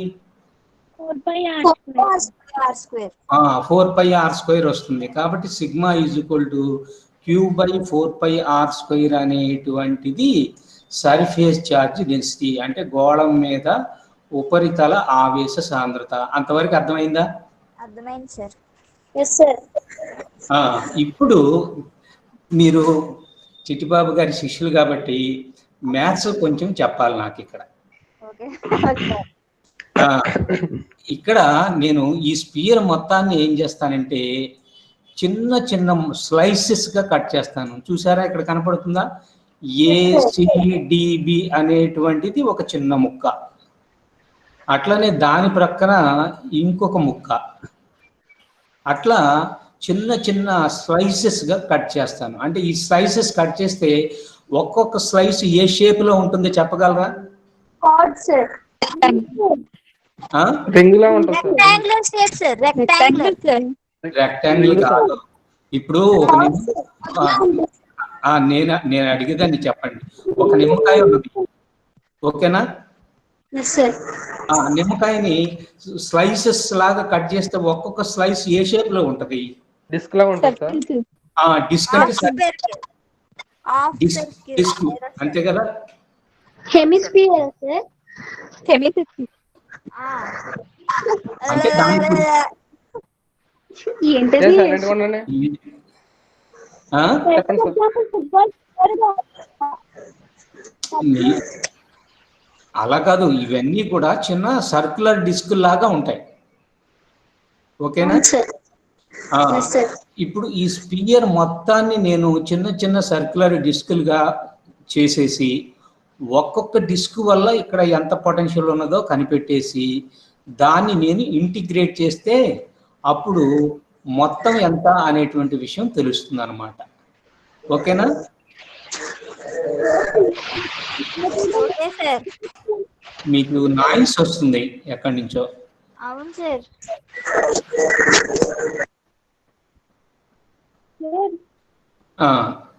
4πr² వస్తుంది. కాబట్టి sigma is equal to Q by 4πr² అనేటువంటిది సర్ఫేస్ ఛార్జ్ డెన్సిటీ, అంటే గోళం మీద ఉపరితల ఆవేశ సాంద్రత. అంతవరకు అర్థమైందా? అర్థమైంది సార్. ఇప్పుడు మీరు చిట్టిబాబు గారి శిష్యులు కాబట్టి మ్యాథ్స్ కొంచెం చెప్పాలి నాకు ఇక్కడ. ఇక్కడ నేను ఈ స్పియర్ మొత్తాన్ని ఏం చేస్తానంటే చిన్న చిన్న స్లైసెస్ గా కట్ చేస్తాను. చూసారా ఇక్కడ కనపడుతుందా? ఏసిడిబి అనేటువంటిది ఒక చిన్న ముక్క, అట్లనే దాని ప్రక్కన ఇంకొక ముక్క, అట్లా చిన్న చిన్న స్లైసెస్ గా కట్ చేస్తాను. అంటే ఈ స్లైసెస్ కట్ చేస్తే ఒక్కొక్క స్లైస్ ఏ షేప్ లో ఉంటుంది చెప్పగలరా? రెక్టాంగిల్ కాదు. ఇప్పుడు ఒక నేను అడిగేదాన్ని చెప్పండి. ఒక నిమ్మకాయ ఉన్నది, ఓకేనా? నిమ్మకాయని స్లైసెస్ లాగా కట్ చేస్తే ఒక్కొక్క స్లైస్ ఏ షేప్ లో ఉంటది? డిస్క్ లాగా ఉంటుంది సార్. డిస్క్ అంటే డిస్క్ అంతే కదా? Hemisphere sir. అంటే దానికి ఏంటది? సైలెంట్ గా ఉండండి. చెప్పండి సార్. అలా కాదు, ఇవన్నీ కూడా చిన్న సర్క్యులర్ డిస్క్ లాగా ఉంటాయి, ఓకేనా? ఇప్పుడు ఈ స్పియర్ మొత్తాన్ని నేను చిన్న చిన్న సర్క్యులర్ డిస్కులుగా చేసేసి ఒక్కొక్క డిస్క్ వల్ల ఇక్కడ ఎంత పొటెన్షియల్ ఉన్నదో కనిపెట్టేసి దాన్ని నేను ఇంటిగ్రేట్ చేస్తే అప్పుడు మొత్తం ఎంత అనేటువంటి విషయం తెలుస్తుంది అన్నమాట, ఓకేనా? మీకు నాయిస్ వస్తుంది ఎక్కడి నుంచో. అవును సార్.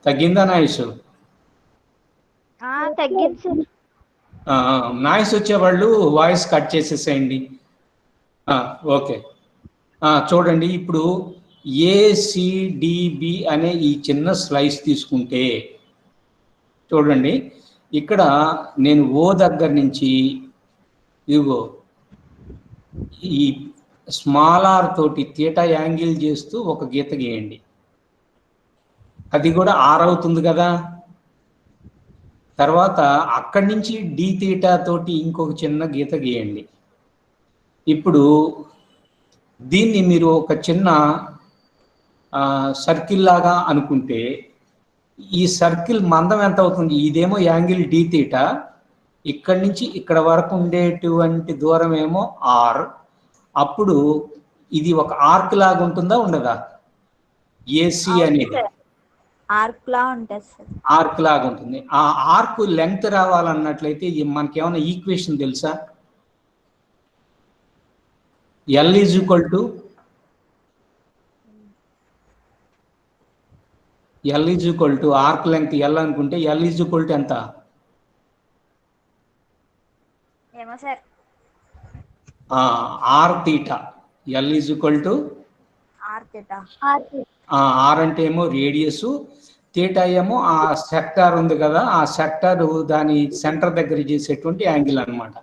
తగ్గిందా నాయిస్? తగ్గింది సార్. నాయిస్ వచ్చేవాళ్ళు వాయిస్ కట్ చేసేసేయండి. ఓకే, చూడండి. ఇప్పుడు ఏసిడిబి అనే ఈ చిన్న స్లైస్ తీసుకుంటే చూడండి, ఇక్కడ నేను ఓ దగ్గర నుంచి ఇదిగో ఈ స్మాల్ ఆర్ తోటి థీటా యాంగిల్ చేస్తూ ఒక గీత గీయండి. అది కూడా ఆర్ అవుతుంది కదా. తర్వాత అక్కడి నుంచి డి థీటా తోటి ఇంకొక చిన్న గీత గీయండి. ఇప్పుడు దీన్ని మీరు ఒక చిన్న సర్కిల్ లాగా అనుకుంటే ఈ సర్కిల్ మందం ఎంత అవుతుంది? ఇదేమో యాంగిల్ డి థీటా, ఇక్కడి నుంచి ఇక్కడ వరకు ఉండేటువంటి దూరం ఏమో ఆర్. అప్పుడు ఇది ఒక ఆర్క్ లాగా ఉంటుందా ఉండదా? ఏసీ అనేది ఆర్క్ లా ఉంటుంది సార్. ఆర్క్ లాగా ఉంటుంది. ఆ ఆర్క్ లెంగ్త్ రావాలన్నట్లయితే మనకేమైనా ఈక్వేషన్ తెలుసా? L is equal to arc length L అనుకుంటే ఎల్ ఈజ్ ఈక్వల్ టు ఎంత? ఏమో సార్. R theta. L is equal to R theta. R అంటే ఏమో రేడియస్, థీటా ఏమో ఆ సెక్టార్ ఉంది కదా, ఆ సెక్టార్ దాని సెంటర్ దగ్గర చేసేటువంటి యాంగిల్ అన్నమాట.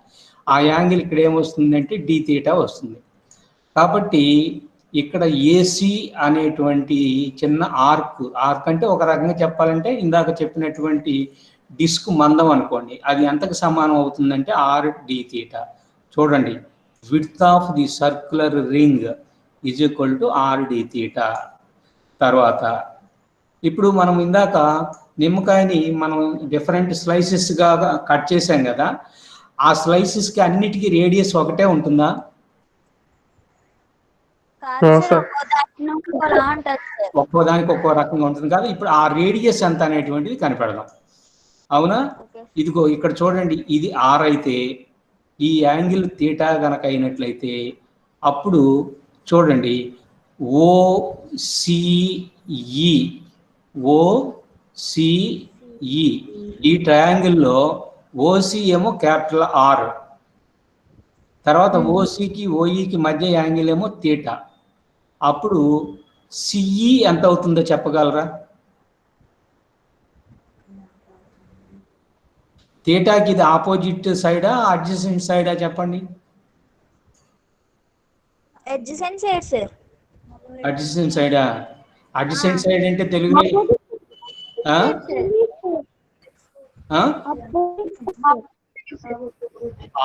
ఆ యాంగిల్ ఇక్కడ ఏమొస్తుందంటే డి థీటా వస్తుంది. కాబట్టి ఇక్కడ ఏసీ అనేటువంటి చిన్న ఆర్క్ అంటే ఒక రకంగా చెప్పాలంటే ఇందాక చెప్పినటువంటి డిస్క్ మందం అనుకోండి, అది ఎంతకు సమానం అవుతుందంటే ఆర్ డి థీటా. చూడండి, width of the circular ring is equal to R D theta. తర్వాత ఇప్పుడు మనం ఇందాక నిమ్మకాయని మనం డిఫరెంట్ స్లైసెస్గా కట్ చేసాం కదా, ఆ స్లైసెస్కి అన్నిటికీ రేడియస్ ఒకటే ఉంటుందా? ఒక్కోదానికి ఒక్కో రకంగా ఉంటుంది కదా. ఇప్పుడు ఆ రేడియస్ ఎంత అనేటువంటిది కనిపెడదాం, అవునా? ఇదిగో ఇక్కడ చూడండి, ఇది ఆర్ అయితే ఈ యాంగిల్ థీటా గనక అయినట్లయితే అప్పుడు చూడండి ఓసిఈ ఈ ట్రయాంగిల్లో ఓసి ఏమో క్యాపిటల్ ఆర్, తర్వాత ఓసికి ఓఈకి మధ్య యాంగిల్ ఏమో థీటా. అప్పుడు సిఈ ఎంత అవుతుందో చెప్పగలరా? థీటాకి ఇది ఆపోజిట్ సైడా అడ్జసెంట్ సైడా చెప్పండి? Adjacent side sir. అడ్జసెంట్ సైడా? అడ్జసెంట్ సైడ్ అంటే తెలుగులో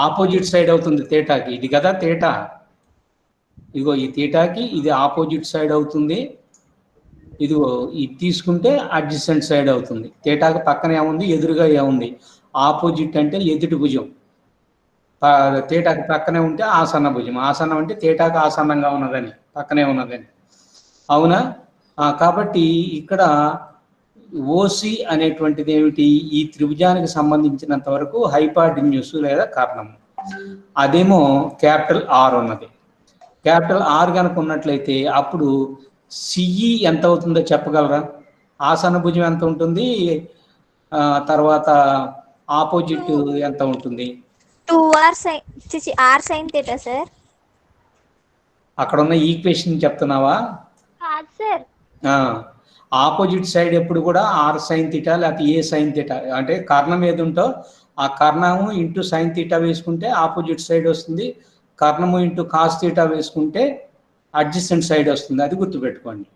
ఆపోజిట్ సైడ్ అవుతుంది థీటాకి. ఇది కదా థీటా, ఇదిగో ఈ థీటాకి ఇది ఆపోజిట్ సైడ్ అవుతుంది. ఇదిగో ఇది తీసుకుంటే అడ్జసెంట్ సైడ్ అవుతుంది. థీటాకి పక్కన ఏముంది? ఎదురుగా ఏముంది? ఆపోజిట్ అంటే ఎదుటి భుజం, థీటాకి పక్కనే ఉంటే ఆసన్న భుజం. ఆసన్నం అంటే థీటాకి ఆసన్నంగా ఉన్నదని, పక్కనే ఉన్నదని, అవునా? కాబట్టి ఇక్కడ ఓసి అనేటువంటిది ఏమిటి? ఈ త్రిభుజానికి సంబంధించినంత వరకు హైపాటిన్యూస్ లేదా కర్ణం, అదేమో క్యాపిటల్ ఆర్ ఉన్నది. క్యాపిటల్ ఆర్ కనుక ఉన్నట్లయితే అప్పుడు సిఈ ఎంత అవుతుందో చెప్పగలరా? ఆసన భుజం ఎంత ఉంటుంది, తర్వాత ఆపోజిట్ ఎంత ఉంటుంది? 2r sin r sin theta sir. అక్కడ ఉన్న ఈక్వేషన్ చెప్తున్నావా? కాదు సార్. ఆపోజిట్ సైడ్ ఎప్పుడు కూడా ఆర్ సైన్ థీటా లేకపోతే ఏ సైన్ థీటా, అంటే కర్ణం ఏది ఉంటో ఆ కర్ణము ఇంటూ సైన్ థీటా వేసుకుంటే ఆపోజిట్ సైడ్ వస్తుంది, కర్ణము ఇంటూ కాస్ థీటా వేసుకుంటే అడ్జసెంట్ సైడ్ వస్తుంది. అది గుర్తుపెట్టుకోండి,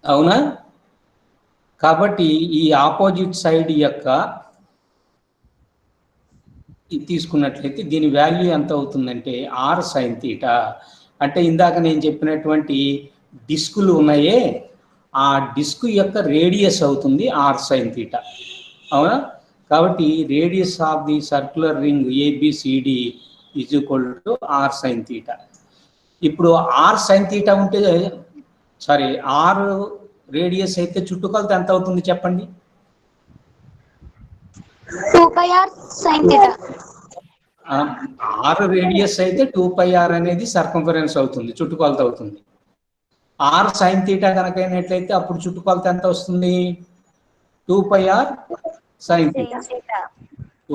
అవునా? కాబట్టి ఈ ఆపోజిట్ సైడ్ యొక్క తీసుకున్నట్లయితే దీని వాల్యూ ఎంత అవుతుందంటే ఆర్ సైన్ థీటా. అంటే ఇందాక నేను చెప్పినటువంటి డిస్కులు ఉన్నాయే, ఆ డిస్క్ యొక్క రేడియస్ అవుతుంది ఆర్ సైన్ థీటా, అవునా? కాబట్టి radius of the circular ring ABCD is equal to R sine theta. ఇప్పుడు ఆర్ సైన్ థీటా ఉంటే, సారీ, ఆర్ రేడియస్ అయితే చుట్టుకొలత ఎంత అవుతుంది చెప్పండి? 2πr sin theta. Are radius అయితే 2πr అనేది సర్కంఫరెన్స్ అవుతుంది, చుట్టుకొలత అవుతుంది. ఆర్ సైన్ థీటా కనుక అయినట్లయితే అప్పుడు చుట్టుకొలత ఎంత వస్తుంది? 2πr sine theta.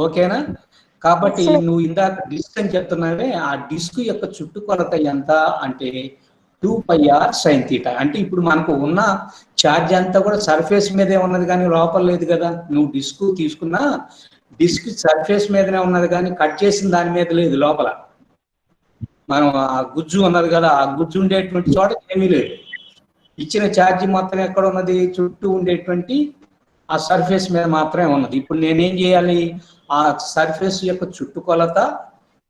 ఓకేనా? కాబట్టి నువ్వు ఇందాక డిస్క్ అని చెప్తున్నావే, ఆ డిస్క్ యొక్క చుట్టుకొలత ఎంత అంటే 2πr సైన్ థీటా. అంటే ఇప్పుడు మనకు ఉన్న ఛార్జ్ అంతా కూడా సర్ఫేస్ మీదే ఉన్నది కానీ లోపల లేదు కదా. నువ్వు డిస్క్ తీసుకున్నా డిస్క్ సర్ఫేస్ మీదనే ఉన్నది కానీ కట్ చేసిన దాని మీద లేదు, లోపల మనం ఆ గుజ్జు ఉన్నది కదా, ఆ గుజ్జు ఉండేటువంటి చోట ఏమీ లేదు. ఇచ్చిన ఛార్జ్ మొత్తం ఎక్కడ ఉన్నది? చుట్టూ ఉండేటువంటి ఆ సర్ఫేస్ మీద మాత్రమే ఉన్నది. ఇప్పుడు నేనేం చేయాలి? ఆ సర్ఫేస్ యొక్క చుట్టుకొలత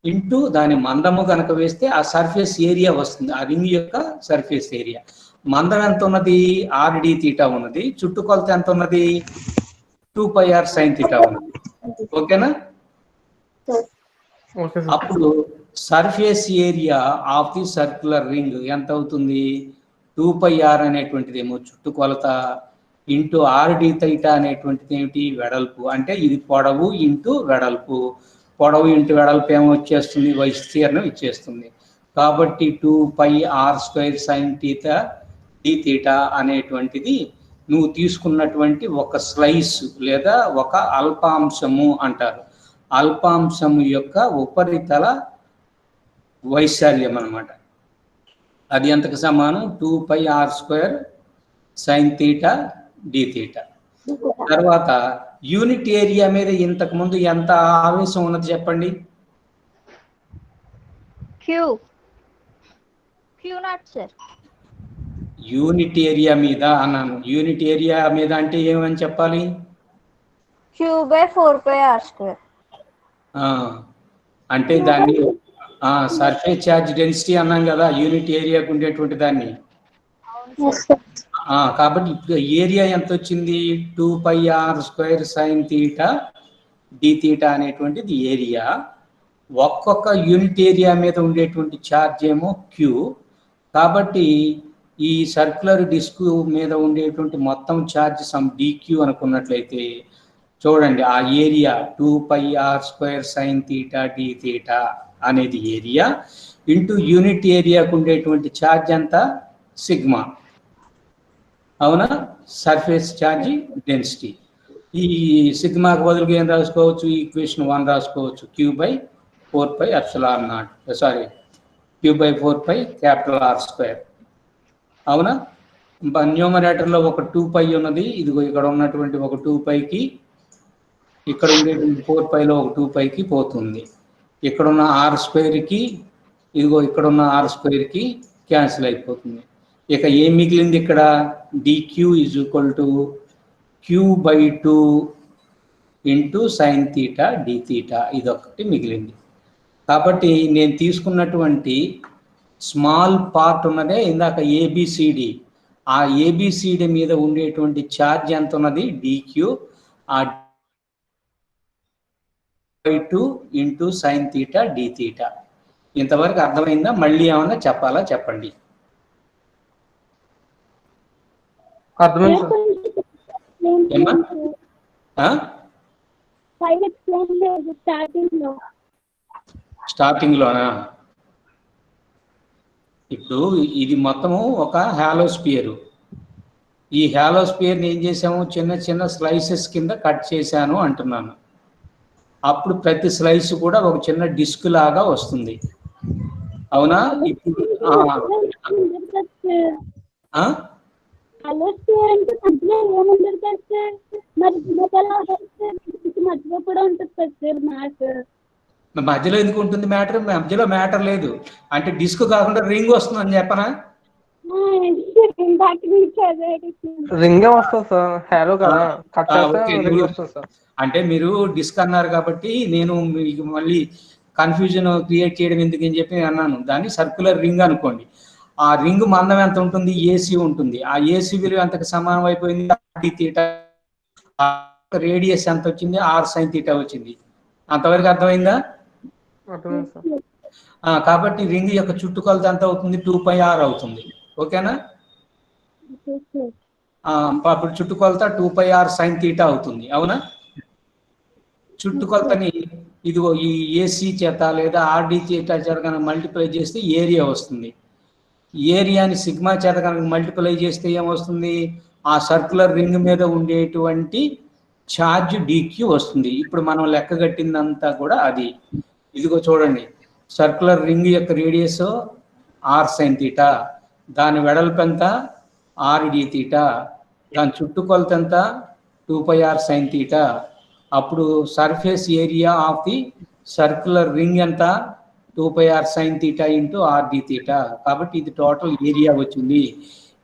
ఇంటూ దాని మందము కనుక వేస్తే ఆ సర్ఫేస్ ఏరియా వస్తుంది, ఆ రింగ్ యొక్క సర్ఫేస్ ఏరియా. మందం ఎంత ఉన్నది? ఆర్డి థీటా ఉన్నది, చుట్టుకొలత ఎంత ఉన్నది? 2πr సైన్ థీటా ఉన్నది. ఓకేనా? అప్పుడు surface area of the circular ring ఎంత అవుతుంది? 2πr అనేటువంటిది ఏమో చుట్టుకొలత ఇంటూ ఆర్డి థీటా అనేటువంటిది ఏమిటి? వెడల్పు. అంటే ఇది పొడవు ఇంటూ వెడల్పు. పొడవు ఇంటూ వెడల్పు ఏమో వచ్చేస్తుంది? విస్తీర్ణం ఇచ్చేస్తుంది. కాబట్టి 2πr² sine theta D theta అనేటువంటిది నువ్వు తీసుకున్నటువంటి ఒక స్లైస్ లేదా ఒక అల్పాంశము అంటారు. అల్పాంశము యొక్క ఉపరితల వైశాల్యం అన్నమాట. అది ఎంతకు సమానం? 2πr² sine theta D theta. తర్వాత యూనిట్ ఏరియా మీద ఇంతకు ముందు ఎంత ఆవేశం ఉన్నది చెప్పండి? Q0 sir. యూనిట్ ఏరియా మీద అన్నాను. యూనిట్ ఏరియా మీద అంటే ఏమని చెప్పాలి? Q/4πr². అంటే దాన్ని సర్ఫేస్ ఛార్జ్ డెన్సిటీ అన్నాం కదా యూనిట్ ఏరియాకు ఉండేటువంటి దాన్ని. కాబట్టి ఇప్పుడు ఏరియా ఎంత వచ్చింది? 2πr² sine theta D theta అనేటువంటిది ఏరియా. ఒక్కొక్క యూనిట్ ఏరియా మీద ఉండేటువంటి ఛార్జ్ ఏమో క్యూ. కాబట్టి ఈ సర్క్యులర్ డిస్క్ మీద ఉండేటువంటి మొత్తం ఛార్జ్ సమ్ డిక్యూ అనుకున్నట్లయితే చూడండి, ఆ area 2πr² sine theta D theta అనేది ఏరియా ఇంటూ యూనిట్ ఏరియాకు ఉండేటువంటి ఛార్జ్ ఎంత? సిగ్మా, అవునా? Surface charge density. ఈ సిగ్మాకు బదులుగా ఏం రాసుకోవచ్చు? ఈక్వేషన్ 1 రాసుకోవచ్చు. Q/4πε0, సారీ Q/4πR², అవునా? న్యూమరేటర్లో ఒక 2π ఉన్నది, ఇదిగో ఇక్కడ ఉన్నటువంటి ఒక 2πకి ఇక్కడ ఉండేటువంటి 4πలో ఒక 2πకి పోతుంది. ఇక్కడున్న R²కి ఇదిగో ఇక్కడున్న R²కి క్యాన్సిల్ అయిపోతుంది. ఇక ఏం మిగిలింది ఇక్కడ? dq is equal to Q/2 into sine theta D theta, ఇదొకటి మిగిలింది. కాబట్టి నేను తీసుకున్నటువంటి స్మాల్ పార్ట్ ఉన్నదే ఇందాక ఏబిసిడి, ఆ ఏబిసిడి మీద ఉండేటువంటి ఛార్జ్ ఎంత ఉన్నది? dq. ఆ 2 into sine theta D theta. ఇంతవరకు అర్థమైందా? మళ్ళీ ఏమన్నా చెప్పాలా? చెప్పండి. అర్థమైంది స్టార్టింగ్ లోనా? ఇప్పుడు ఇది మొత్తము ఒక హాలోస్పియర్. ఈ హాలోస్పియర్ని ఏం చేసాము, చిన్న చిన్న స్లైసెస్ కింద కట్ చేశాను అంటున్నాను. అప్పుడు ప్రతి స్లైస్ కూడా ఒక చిన్న డిస్క్ లాగా వస్తుంది, అవునా? ఇప్పుడు మధ్యలో ఎందుకు ఉంటుంది మ్యాటర్? మధ్యలో మ్యాటర్ లేదు అంటే డిస్క్ కాకుండా రింగ్ వస్తుందని చెప్పనా? రింగే వస్తుంది సార్, హ్యాలో కదా, కట్ చేస్తే రింగ్ వస్తుంది సార్. అంటే మీరు డిస్క్ అన్నారు కాబట్టి నేను మీకు మళ్ళీ కన్ఫ్యూజన్ క్రియేట్ చేయడం ఎందుకు అని చెప్పి అన్నాను. దాన్ని సర్క్యులర్ రింగ్ అనుకోండి. ఆ రింగ్ మందం ఎంత ఉంటుంది? ఏసీ ఉంటుంది. ఆ ఏసీ విలువ ఎంతకు సమానం అయిపోయింది? D theta. రేడియస్ ఎంత వచ్చింది? ఆర్ సైన్ తీటా వచ్చింది. అంతవరకు అర్థమైందా? కాబట్టి రింగ్ యొక్క చుట్టుకొలత ఎంత అవుతుంది? 2πr అవుతుంది. ఓకేనా? అప్పుడు చుట్టుకొలత 2πr సైన్ తీటా అవుతుంది, అవునా? చుట్టుకొలతని ఇదిగో ఈ ఏసీ చేత లేదా ఆర్డి తీటా చేత కనుక మల్టిప్లై చేస్తే ఏరియా వస్తుంది. ఏరియాని సిగ్మా చేత కనుక మల్టిప్లై చేస్తే ఏమొస్తుంది? ఆ సర్క్యులర్ రింగ్ మీద ఉండేటువంటి ఛార్జ్ డిక్యూ వస్తుంది. ఇప్పుడు మనం లెక్క కట్టిందంతా కూడా అది. ఇదిగో చూడండి, సర్క్యులర్ రింగ్ యొక్క రేడియస్ ఆర్ సైన్ తీటా, దాని వెడల్పు ఎంత? ఆర్ డి తీటా, దాని చుట్టుకొలత ఎంత? 2πr sine theta. అప్పుడు surface area of the circular ring ఎంత? 2πr sine theta into r d theta. కాబట్టి ఇది టోటల్ ఏరియా వచ్చింది.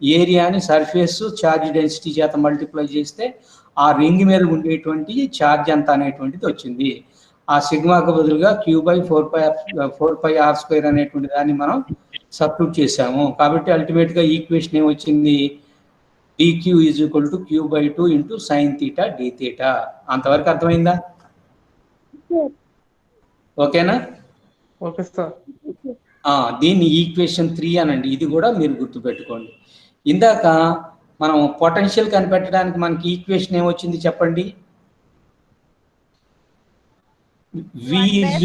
ఏరియాని సర్ఫేస్ ఛార్జ్ డెన్సిటీ చేత మల్టిప్లై చేస్తే ఆ రింగ్ మీద ఉండేటువంటి ఛార్జ్ ఎంత అనేటువంటిది వచ్చింది. ఆ సిగ్మాకు బదులుగా Q/4πr² అనేటువంటి దాన్ని మనం సబ్స్టిట్యూట్ చేసాము. కాబట్టి అల్టిమేట్గా ఈక్వేషన్ ఏమొచ్చింది? dq = Q/2 into sine theta d theta. అంతవరకు అర్థమైందా? ఓకేనా? Okay sir. దీన్ని ఈక్వేషన్ 3 అనండి. ఇది కూడా మీరు గుర్తుపెట్టుకోండి. ఇందాక మనం పొటెన్షియల్ కనిపెట్టడానికి మనకి ఈక్వేషన్ ఏమొచ్చింది చెప్పండి? V =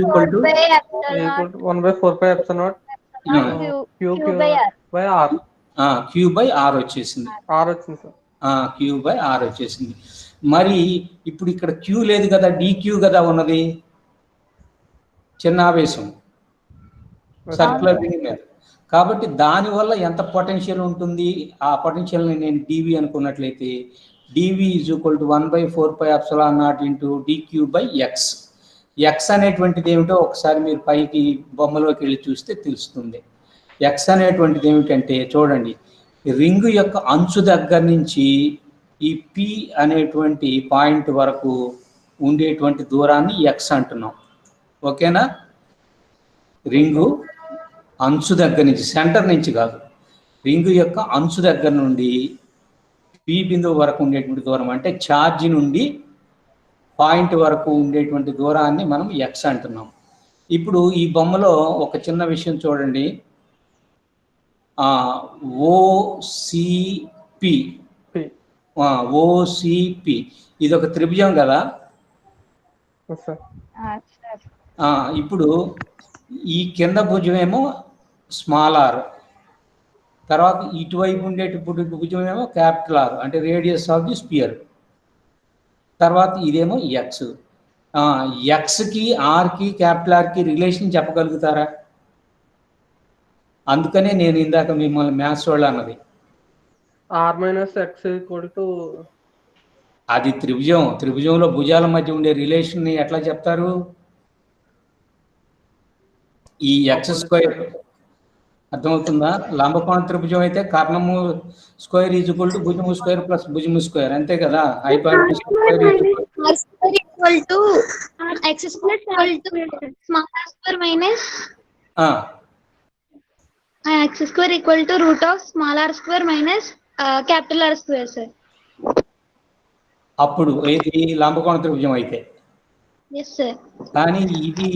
1/4πε0 Q/r వచ్చేసింది. ఆర్ వచ్చింది సార్. Q/r వచ్చేసింది. మరి ఇప్పుడు ఇక్కడ Q లేదు కదా, dq కదా ఉన్నది. చిన్న ఆవేశం సర్క్యులర్ రింగ్ మీద. కాబట్టి దానివల్ల ఎంత పొటెన్షియల్ ఉంటుంది? ఆ పొటెన్షియల్ని నేను dV అనుకున్నట్లయితే dV = 1/4πε0 ఇంటూ dq/x. ఎక్స్ అనేటువంటిది ఏమిటో ఒకసారి మీరు పైకి బొమ్మలోకి వెళ్ళి చూస్తే తెలుస్తుంది. ఎక్స్ అనేటువంటిది ఏమిటంటే చూడండి, రింగు యొక్క అంచు దగ్గర నుంచి ఈ P అనేటువంటి పాయింట్ వరకు ఉండేటువంటి దూరాన్ని ఎక్స్ అంటున్నాం. ఓకేనా? రింగు అంచు దగ్గర నుంచి, సెంటర్ నుంచి కాదు, రింగు యొక్క అంచు దగ్గర నుండి P బిందువు వరకు ఉండేటువంటి దూరం అంటే ఛార్జ్ నుండి పాయింట్ వరకు ఉండేటువంటి దూరాన్ని మనం ఎక్స్ అంటున్నాం. ఇప్పుడు ఈ బొమ్మలో ఒక చిన్న విషయం చూడండి. ఓసిపి ఇది ఒక త్రిభుజం కదా. ఇప్పుడు ఈ కింద భుజమేమో స్మాల్ ఆర్, తర్వాత ఇటువైపు ఉండేటప్పుడు భుజమేమో క్యాపిటల్ ఆర్ అంటే రేడియస్ ఆఫ్ ది స్పియర్. తర్వాత ఇదేమో ఎక్స్. ఎక్స్కి ఆర్కి క్యాపిటల్ ఆర్కి రిలేషన్ చెప్పగలుగుతారా? అందుకనే నేను ఇందాక మిమ్మల్ని మ్యాథ్స్ వాళ్ళు అన్నది r - x = అది త్రిభుజం. త్రిభుజంలో భుజాల మధ్య ఉండే రిలేషన్ ని ఎట్లా చెప్తారు? ఈ x² అర్థమవుతుందా? లంబకోణ త్రిభుజం అయితే కర్ణము స్క్వేర్ = భుజము స్క్వేర్ ప్లస్ భుజము స్క్వేర్, అంతే కదా. హైపాటెనస్ స్క్వేర్ x² √r² - సార్. అప్పుడు ఇది లంబకోణ త్రిభుజం అయితే. కానీ ఇది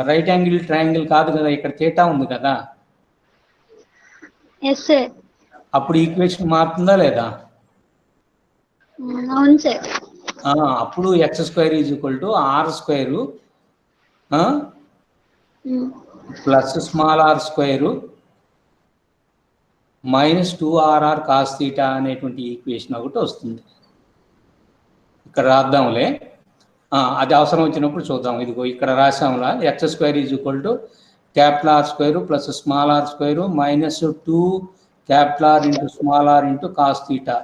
రైట్ యాంగిల్ ట్రయాంగిల్ కాదు కదా, ఇక్కడ థీటా ఉంది కదా. అప్పుడు ఈక్వేషన్ మారుతుందా లేదా? అవును సార్. అప్పుడు x² = r² plus small r square minus 2RR cos theta అనేటువంటి ఈక్వేషన్ ఒకటి వస్తుంది. ఇక్కడ రాద్దాంలే, అది అవసరం వచ్చినప్పుడు చూద్దాం. ఇదిగో ఇక్కడ రాసాంలా x square is equal to capital r square plus small r square minus 2 capital r into small r into cos theta.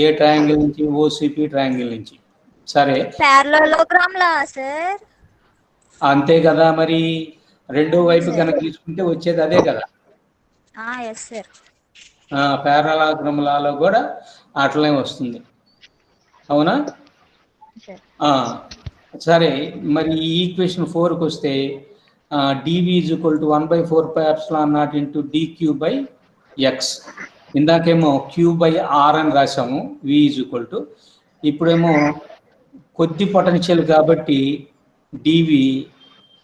ఏ ట్రయాంగిల్ నుంచి? ఓసిపి ట్రయాంగిల్ నుంచి. సరే, పారలలోగ్రామ్ లా సార్? అంతే కదా, మరి రెండో వైపు కనుక తీసుకుంటే వచ్చేది అదే కదా. Yes sir. పారలలోగ్రామ్ లాలో కూడా అట్లనే వస్తుంది, అవునా? సరే, మరి ఈ ఈక్వేషన్ 4కి వస్తే d v is equal to 1/4πε0 into d q by x. ఇందాకేమో క్యూ బై ఆర్ అని రాసాము, వి ఈజ్ ఈక్వల్ టు. ఇప్పుడేమో కొద్ది పొటెన్షియల్ కాబట్టి డివి,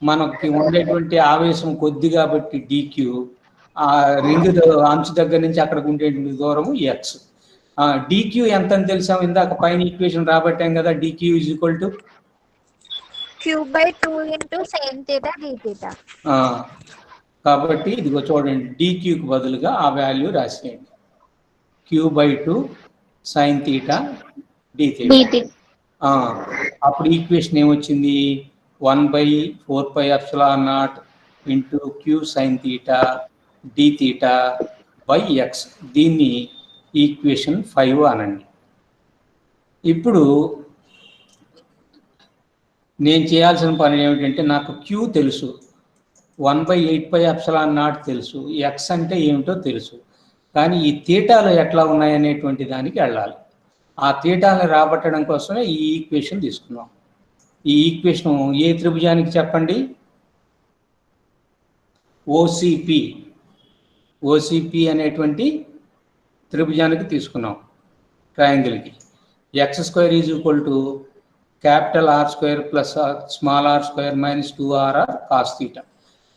మనకి ఉండేటువంటి ఆవేశం కొద్ది కాబట్టి డిక్యూ, ఆ రింగ్ అంచు దగ్గర నుంచి అక్కడికి ఉండేటువంటి దూరము ఎక్స్. డిక్యూ ఎంత అని తెలిసాము ఇందాక పైన ఈక్వేషన్ రాబట్టాం కదా. DQ is equal to q/2 into sin θ dθ. కాబట్టి ఇదిగో చూడండి, డిక్యూకి బదులుగా ఆ వాల్యూ రాసేయండి, q/2 sin θ dθ. అప్పుడు ఈక్వేషన్ ఏమొచ్చింది? 1/4πε0 into q sin θ dθ by x. దీన్ని ఈక్వేషన్ 5 అనండి. ఇప్పుడు నేను చేయాల్సిన పని ఏమిటంటే, నాకు క్యూ తెలుసు, 1/8πε0 తెలుసు, ఎక్స్ అంటే ఏమిటో తెలుసు, కానీ ఈ థీటాలు ఎట్లా ఉన్నాయనేటువంటి దానికి వెళ్ళాలి. ఆ థీటాలను రాబట్టడం కోసమే ఈ ఈక్వేషన్ తీసుకున్నాం. ఈ ఈక్వేషన్ ఏ త్రిభుజానికి చెప్పండి? ఓసిపి అనేటువంటి త్రిభుజానికి తీసుకున్నాం, ట్రయాంగిల్కి. X square is equal to capital r square plus small r square minus 2RR cos theta.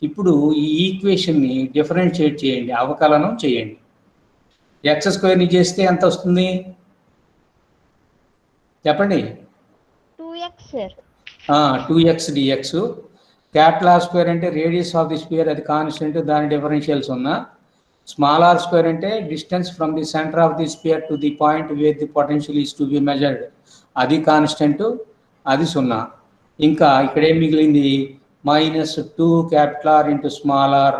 ఇప్పుడు ఈ ఈక్వేషన్ని డిఫరెన్షియేట్ చేయండి, అవకలనం చేయండి. ఎక్స్ స్క్వేర్ని చేస్తే ఎంత వస్తుంది చెప్పండి? 2x sir. 2x dx. Capital r square అంటే రేడియస్ ఆఫ్ ది స్పియర్, అది కాన్స్టెంట్, దాని డిఫరెన్షియల్స్ ఉన్నా. స్మాల్ ఆర్ స్క్వేర్ అంటే distance from the centre of the sphere to the point where the potential is to be measured, అది constant, అది 0. ఇంకా ఇక్కడ ఏం మిగిలింది? Minus 2 capital r into small r,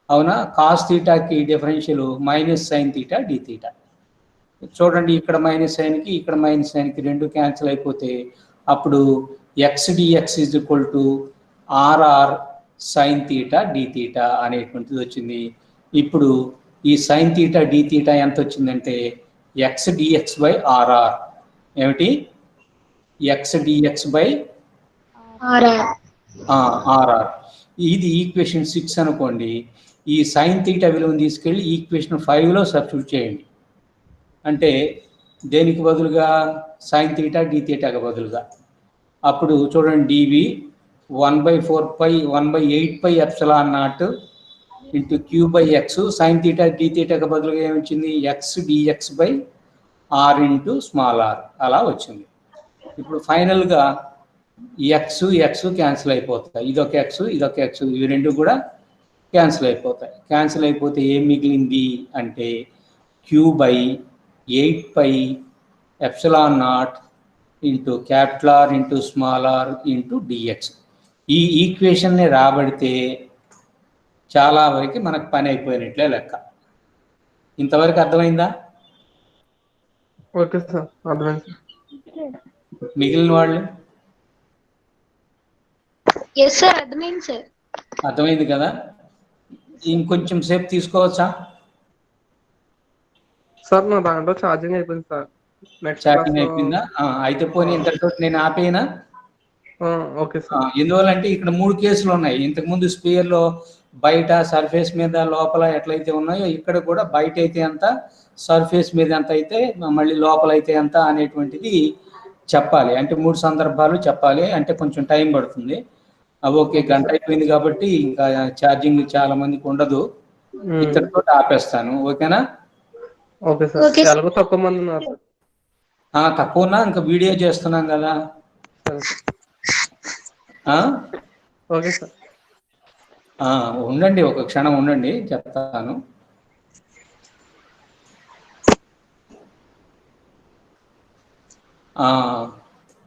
అవునా? కాస్ థీటాకి differential minus sine theta dθ. చూడండి, ఇక్కడ మైనస్ సైన్కి ఇక్కడ మైనస్ సైన్కి రెండు క్యాన్సిల్ అయిపోతే అప్పుడు x dx is equal to RR sine theta dθ అనేటువంటిది వచ్చింది. ఇప్పుడు ఈ సైన్ థీటా dθ ఎంత వచ్చిందంటే ఎక్స్ డిఎక్స్ బై RR. ఏమిటి? X dx by RR. ఇది ఈక్వేషన్ 6 అనుకోండి. ఈ సైన్ థీటా విలువను తీసుకెళ్ళి ఈక్వేషన్ 5లో సబ్స్టిట్యూట్ చేయండి. అంటే దేనికి బదులుగా? సైన్ థీటా dθకి బదులుగా. అప్పుడు చూడండి, d v 1/8πε0 into q by x, sine theta dθకి బదులుగా ఏమొచ్చింది? X dx by r into small r, అలా వచ్చింది. ఇప్పుడు ఫైనల్గా ఎక్స్ క్యాన్సిల్ అయిపోతాయి, ఇదొక ఎక్స్ ఇదొక ఎక్స్, ఇవి రెండు కూడా క్యాన్సిల్ అయిపోతాయి. క్యాన్సిల్ అయిపోతే ఏం మిగిలింది అంటే q/8πε0 into capital r into small r into dx. ఈ ఈక్వేషన్ని రాబడితే చాలా వరకు మనకు పని అయిపోయినట్లే లెక్క. ఇంతవరకు అర్థమైందా? ఓకే సార్, అర్థమైంది. మిగిలిన వాళ్ళు అర్థమైంది కదా? ఇంకొంచెం సేపు తీసుకోవచ్చా? సార్ నా దాంట్లో ఛార్జింగ్ అయిపోయింది సార్. చాటింగ్ అయిపోయిందా? అయితే పోనీ ఇంతటితో నేను ఆపేనా? Okay sir. ఎందువల్లంటే ఇక్కడ 3 కేసులు ఉన్నాయి. ఇంతకుముందు స్పియర్లో బయట, సర్ఫేస్ మీద, లోపల ఎట్లయితే ఉన్నాయో ఇక్కడ కూడా బయట అయితే ఎంత, సర్ఫేస్ మీద ఎంత అయితే, మళ్ళీ లోపల అయితే ఎంత అనేటువంటిది చెప్పాలి. అంటే 3 సందర్భాలు చెప్పాలి, అంటే కొంచెం టైం పడుతుంది. ఓకే, గంట అయిపోయింది కాబట్టి ఇంకా ఛార్జింగ్ చాలా మందికి ఉండదు, ఇంతటితో ఆపేస్తాను. ఓకేనా? Okay sir. ఎలాగో తక్కువ మంది ఉన్నారు. తక్కువనా? ఇంకా వీడియో చేస్తున్నాం కదా. Okay sir. ఉండండి, ఒక క్షణం ఉండండి, చెప్తాను.